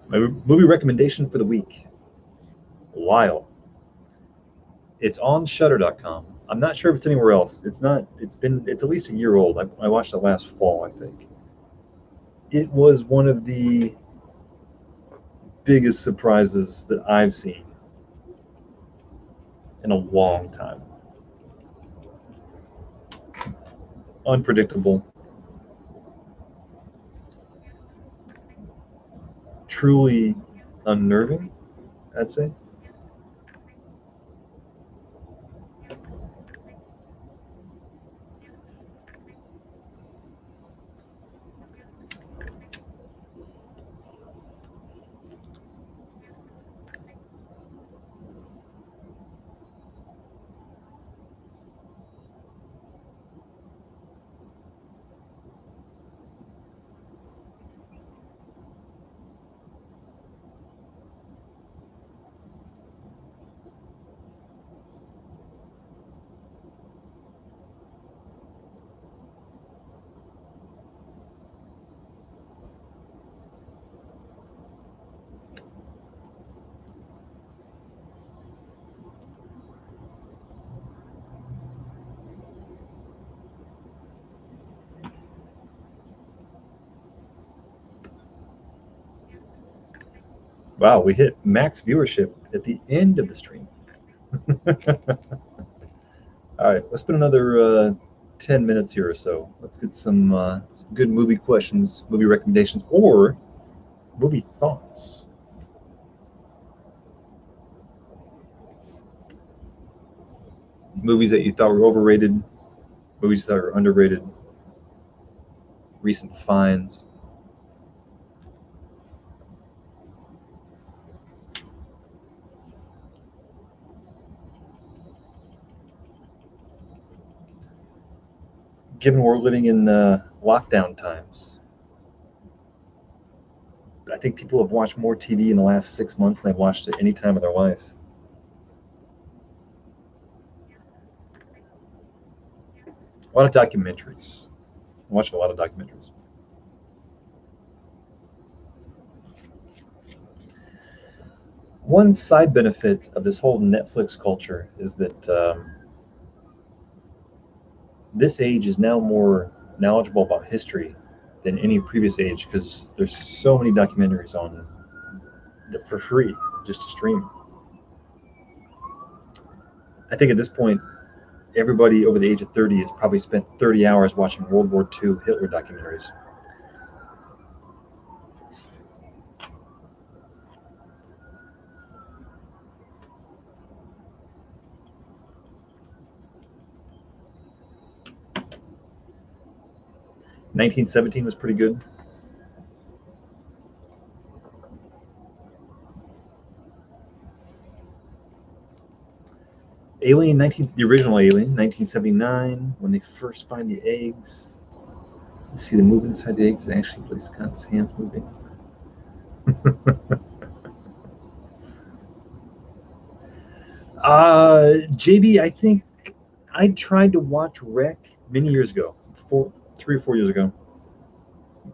My movie recommendation for the week: Lyle. It's on Shutter.com. I'm not sure if it's anywhere else. It's not. It's at least a year old. I watched it last fall, I think. It was one of the biggest surprises that I've seen in a long time. Unpredictable, truly unnerving, I'd say. Wow, we hit max viewership at the end of the stream. All right, let's spend another 10 minutes here or so. Let's get some good movie questions, movie recommendations, or movie thoughts. Movies that you thought were overrated, movies that are underrated, recent finds. Given we're living in lockdown times, I think people have watched more TV in the last 6 months than they've watched at any time of their life. A lot of documentaries. I watch a lot of documentaries. One side benefit of this whole Netflix culture is that this age is now more knowledgeable about history than any previous age because there's so many documentaries on for free just to stream. I think at this point, everybody over the age of 30 has probably spent 30 hours watching World War II Hitler documentaries. 1917 was pretty good. Alien, the original Alien, 1979, when they first find the eggs. You see the movement inside the eggs and actually Blake Scott's hands moving. JB, I think I tried to watch Rec many years ago, 3 or 4 years ago.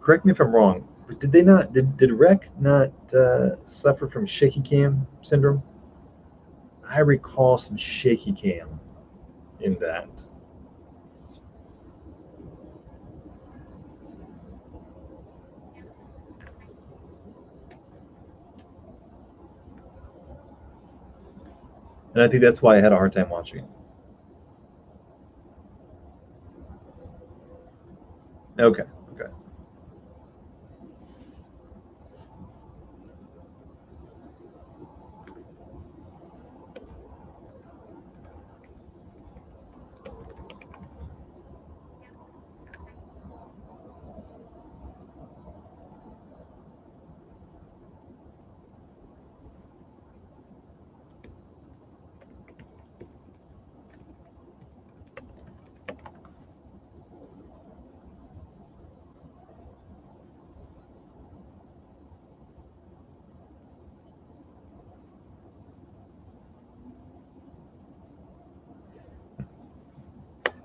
Correct me if I'm wrong, but did they not? Did Rec not suffer from shaky cam syndrome? I recall some shaky cam in that. And I think that's why I had a hard time watching it. Okay, okay.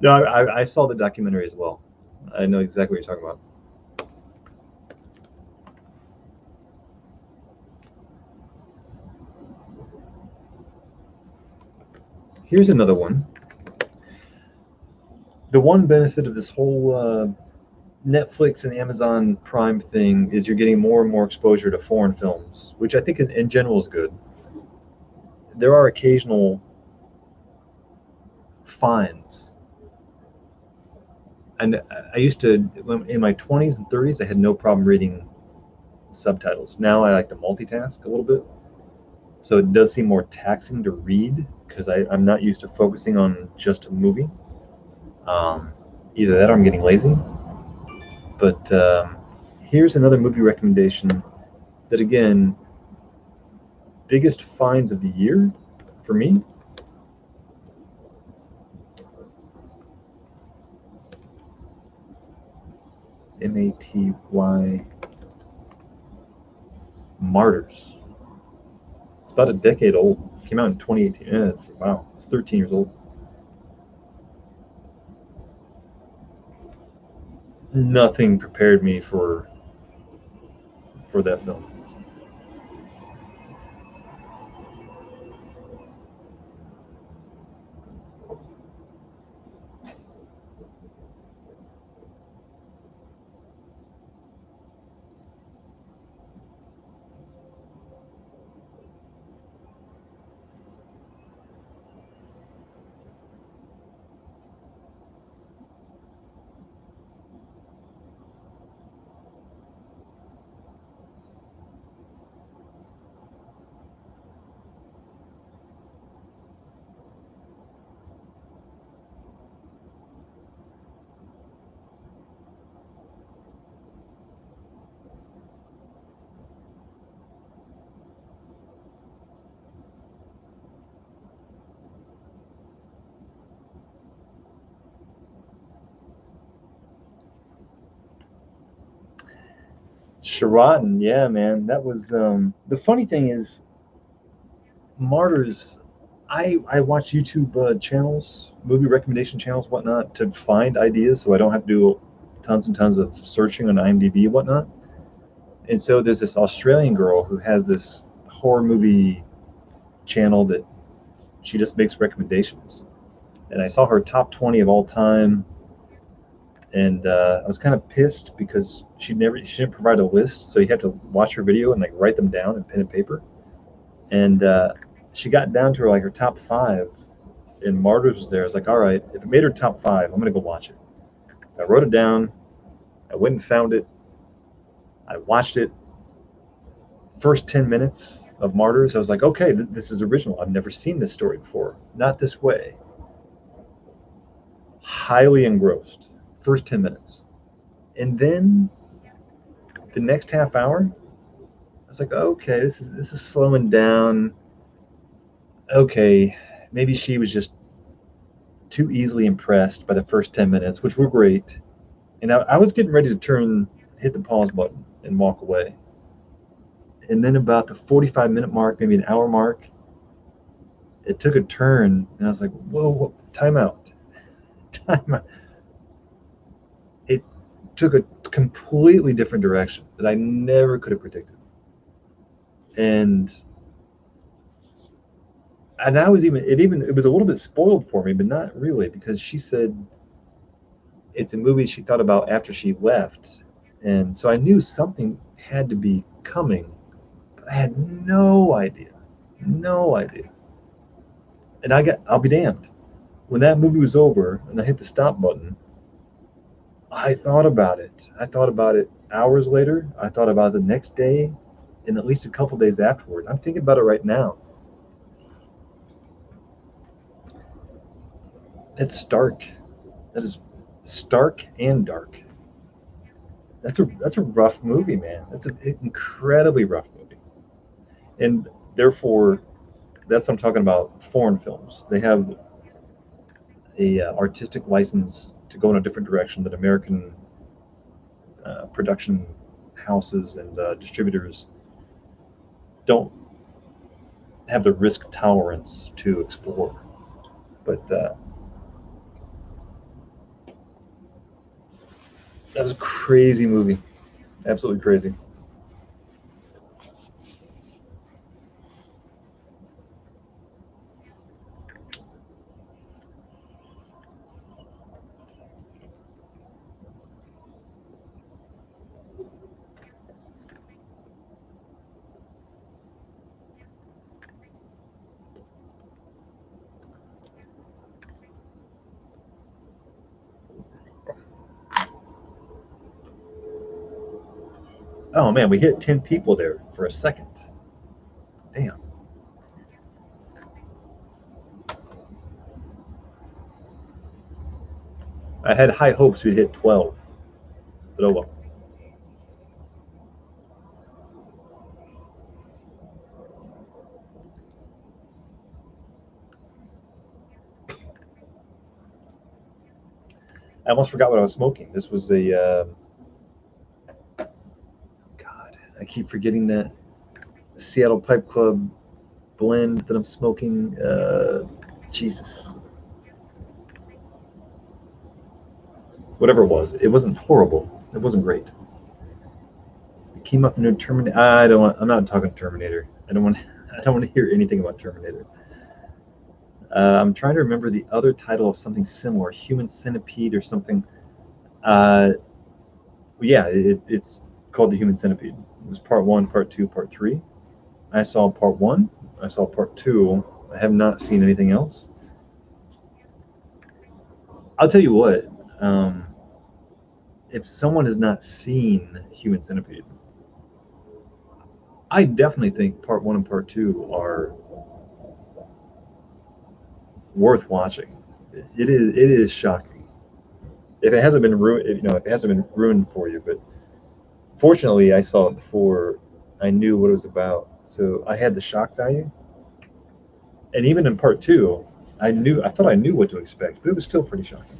No, I saw the documentary as well. I know exactly what you're talking about. Here's another one. The one benefit of this whole Netflix and Amazon Prime thing is you're getting more and more exposure to foreign films, which I think in general is good. There are occasional finds. And I used to, in my 20s and 30s, I had no problem reading subtitles. Now I like to multitask a little bit. So it does seem more taxing to read because I'm not used to focusing on just a movie. Um, Either that or I'm getting lazy. But here's another movie recommendation that, again, biggest finds of the year for me. Maty Martyrs. It's about a decade old. Came out in 2018. Wow, it's 13 years old. Nothing prepared me for that film. Sheraton, yeah, man. That was the funny thing is Martyrs. I watch YouTube channels, movie recommendation channels, whatnot, to find ideas, so I don't have to do tons and tons of searching on IMDb and whatnot. And so there's this Australian girl who has this horror movie channel that she just makes recommendations. And I saw her top 20 of all time, and I was kind of pissed because she didn't provide a list, so you had to watch her video and like write them down in pen and paper. And she got down to her top five, and Martyrs was there. I was like, all right, if it made her top five, I'm gonna go watch it. So I wrote it down. I went and found it. I watched it. First 10 minutes of Martyrs, I was like, okay, this is original. I've never seen this story before. Not this way. Highly engrossed. First 10 minutes, and then the next half hour, I was like, okay, this is slowing down. Okay, maybe she was just too easily impressed by the first 10 minutes, which were great. And I was getting ready to hit the pause button and walk away. And then about the 45-minute mark, maybe an hour mark, it took a turn, and I was like, whoa, time out, time out. It took a completely different direction that I never could have predicted. And I was it was a little bit spoiled for me, but not really, because she said it's a movie she thought about after she left, and so I knew something had to be coming, but I had no idea, no idea. And I'll be damned, when that movie was over and I hit the stop button, I thought about it. I thought about it hours later. I thought about it the next day, and at least a couple days afterward. I'm thinking about it right now. It's stark. That is stark and dark. That's a rough movie, man. That's an incredibly rough movie, and therefore, that's what I'm talking about. Foreign films, they have a artistic license to go in a different direction that American production houses and distributors don't have the risk tolerance to explore. But That was a crazy movie. Absolutely crazy. Oh man, we hit 10 people there for a second. Damn. I had high hopes we'd hit 12, but oh well. I almost forgot what I was smoking. This was a God. I keep forgetting that Seattle Pipe Club blend that I'm smoking. Jesus, whatever it wasn't horrible. It wasn't great. It came up the new Terminator. I don't want. I'm not talking Terminator. I don't want. I don't want to hear anything about Terminator. I'm trying to remember the other title of something similar, Human Centipede or something. Uh, yeah, it's called the Human Centipede. It was part one, part two, part three. I saw part one. I saw part two. I have not seen anything else. I'll tell you what. Um, if someone has not seen Human Centipede, I definitely think part one and part two are worth watching. It is shocking. If it hasn't been ruined, if it hasn't been ruined for you, but fortunately, I saw it before I knew what it was about, so I had the shock value. And even in part two, I thought I knew what to expect, but it was still pretty shocking.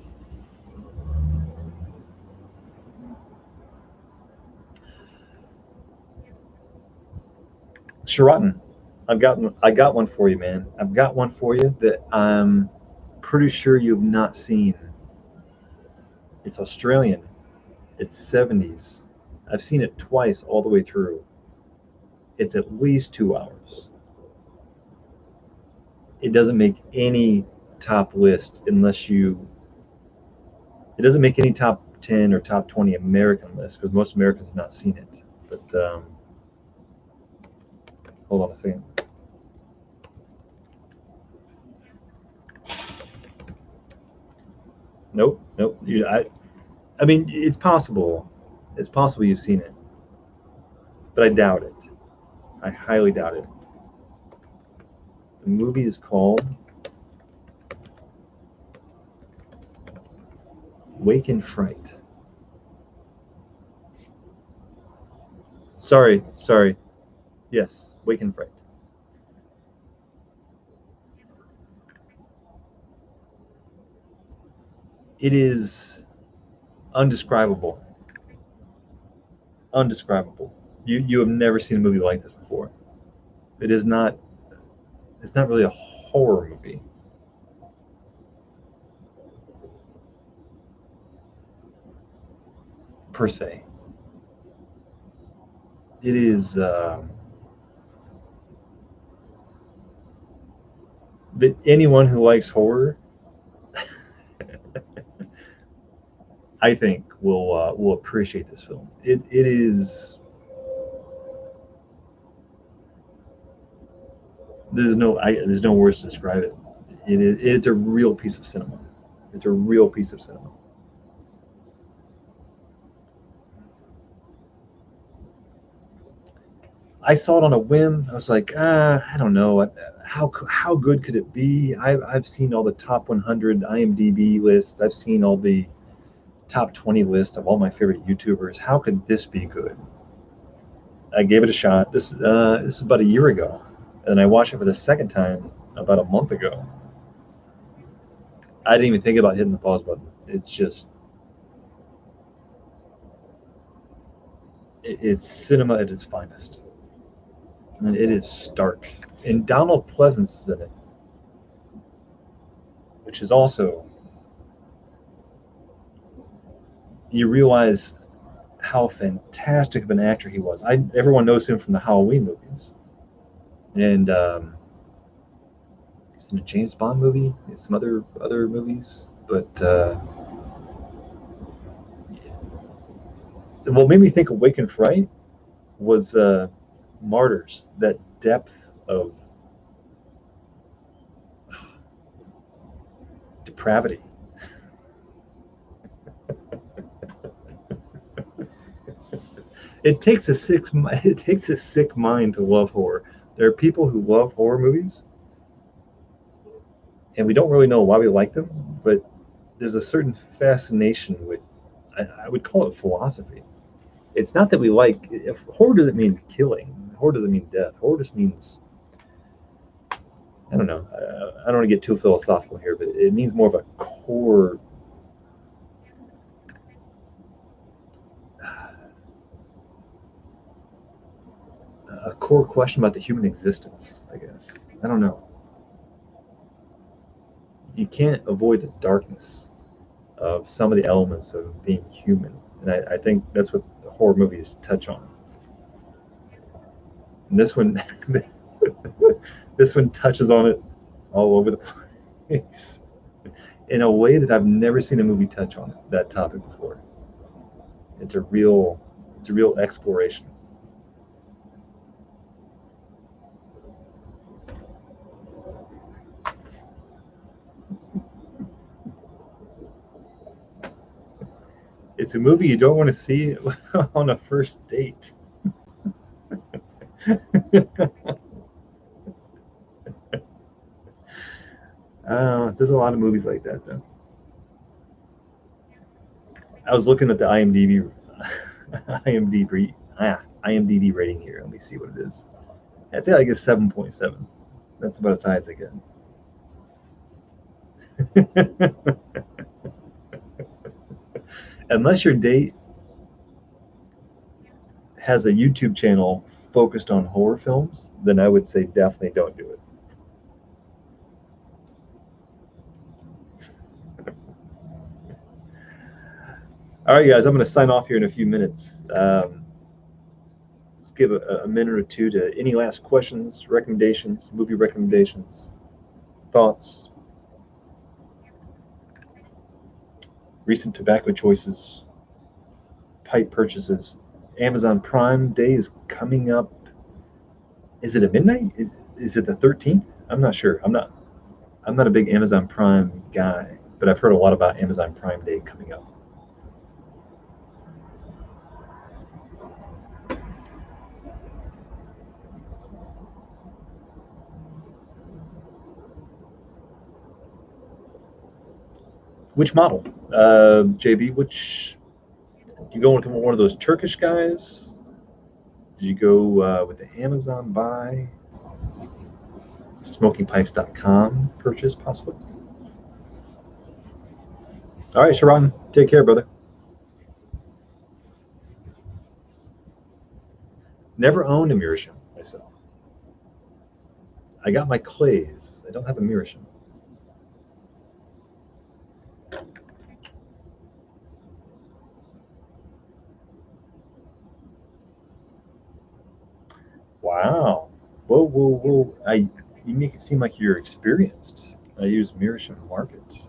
Sheraton, I got one for you, man. I've got one for you that I'm pretty sure you've not seen. It's Australian. It's 70s. I've seen it twice all the way through. It's at least 2 hours. It doesn't make any top list unless you. It doesn't make any top 10 or top 20 American list because most Americans have not seen it. But hold on a second. Nope, nope. I mean, it's possible. It's possible you've seen it, but I doubt it. I highly doubt it. The movie is called Wake in Fright. Sorry. Yes, Wake in Fright. It is undescribable. Undescribable. You have never seen a movie like this before. It is not. It's not really a horror movie per se. It is. But anyone who likes horror, I think, will appreciate this film. It is. There's no words to describe it. It's a real piece of cinema. It's a real piece of cinema. I saw it on a whim. I was like, I don't know. How good could it be? I've seen all the top 100 IMDb lists. I've seen all the top 20 lists of all my favorite YouTubers. How could this be good? I gave it a shot. This is about a year ago, and I watched it for the second time about a month ago. I didn't even think about hitting the pause button. It's just it's cinema at its finest, and it is stark. And Donald Pleasance is in it, which is also you realize how fantastic of an actor he was. Everyone knows him from the Halloween movies, and he's in a James Bond movie, some other movies. But what made me think of Wake and Fright was Martyrs. That depth of depravity. It takes a sick mind to love horror. There are people who love horror movies, and we don't really know why we like them, but there's a certain fascination with, I would call it philosophy. It's not that we like, if horror doesn't mean killing, horror doesn't mean death. Horror just means, I don't know, I don't want to get too philosophical here, but it means more of a core, question about the human existence, I guess. I don't know. You can't avoid the darkness of some of the elements of being human, and I think that's what horror movies touch on. And this one, this one touches on it all over the place in a way that I've never seen a movie touch on that topic before. It's a real, it's a real exploration. It's a movie you don't want to see on a first date. There's a lot of movies like that, though. I was looking at the IMDb rating here. Let me see what it is. I'd say like a 7.7. That's about as high as I get. Unless your date has a YouTube channel focused on horror films, then I would say definitely don't do it. All right, guys, I'm going to sign off here in a few minutes. Let's give a minute or two to any last questions, recommendations, movie recommendations, thoughts, recent tobacco choices, pipe purchases. Amazon Prime Day is coming up. Is it at midnight? Is it the 13th? I'm not sure. I'm not a big Amazon Prime guy, but I've heard a lot about Amazon Prime Day coming up. Which model? JB, which you go into one of those Turkish guys? Did you go with the Amazon buy? SmokingPipes.com purchase, possibly? All right, Sharon, take care, brother. Never owned a Meerschaum myself. I got my clays. I don't have a Meerschaum. Wow. Whoa, whoa, whoa. You make it seem like you're experienced. I use Meerschaum Market.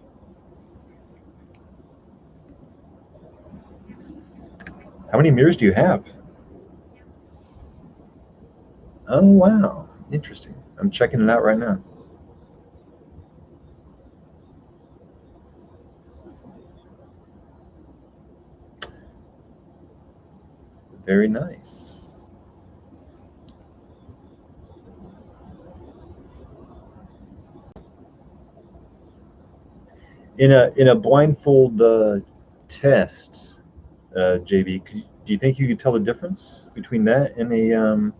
How many mirrors do you have? Oh, wow. Interesting. I'm checking it out right now. Very nice. In a blindfold test, JB, do you think you could tell the difference between that and a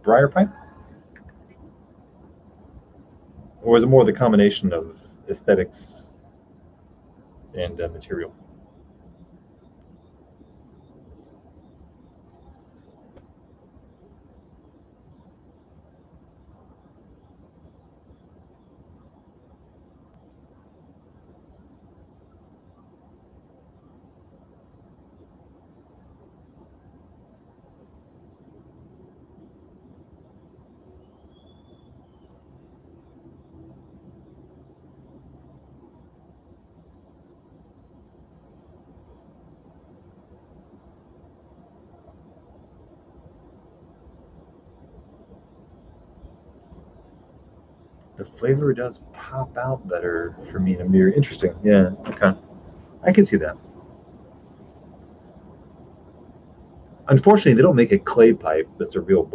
briar pipe? Or is it more the combination of aesthetics and material? The flavor does pop out better for me in a mirror. Interesting. Yeah. Okay. I can see that. Unfortunately, they don't make a clay pipe that's a real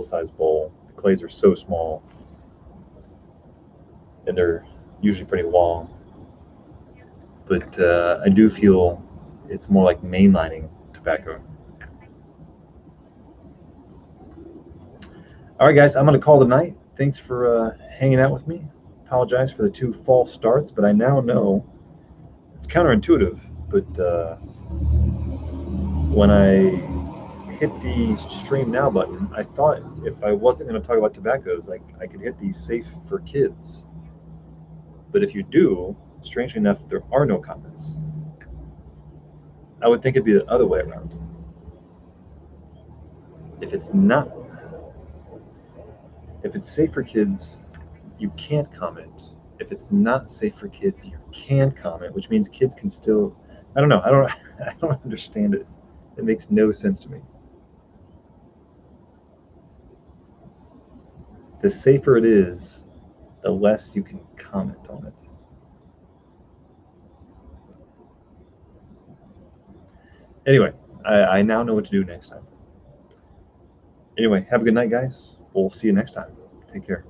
size bowl. The clays are so small, and they're usually pretty long. But I do feel it's more like mainlining tobacco. All right, guys, I'm going to call it a night. Thanks for hanging out with me. Apologize for the 2 false starts, but I now know it's counterintuitive. But when I hit the stream now button, I thought if I wasn't going to talk about tobaccos, I could hit the safe for kids. But if you do, strangely enough, there are no comments. I would think it'd be the other way around. If it's not, if it's safe for kids, you can't comment. If it's not safe for kids, you can comment, which means kids can still. I don't know. I don't understand it. It makes no sense to me. The safer it is, the less you can comment on it. Anyway, I now know what to do next time. Anyway, have a good night, guys. We'll see you next time. Take care.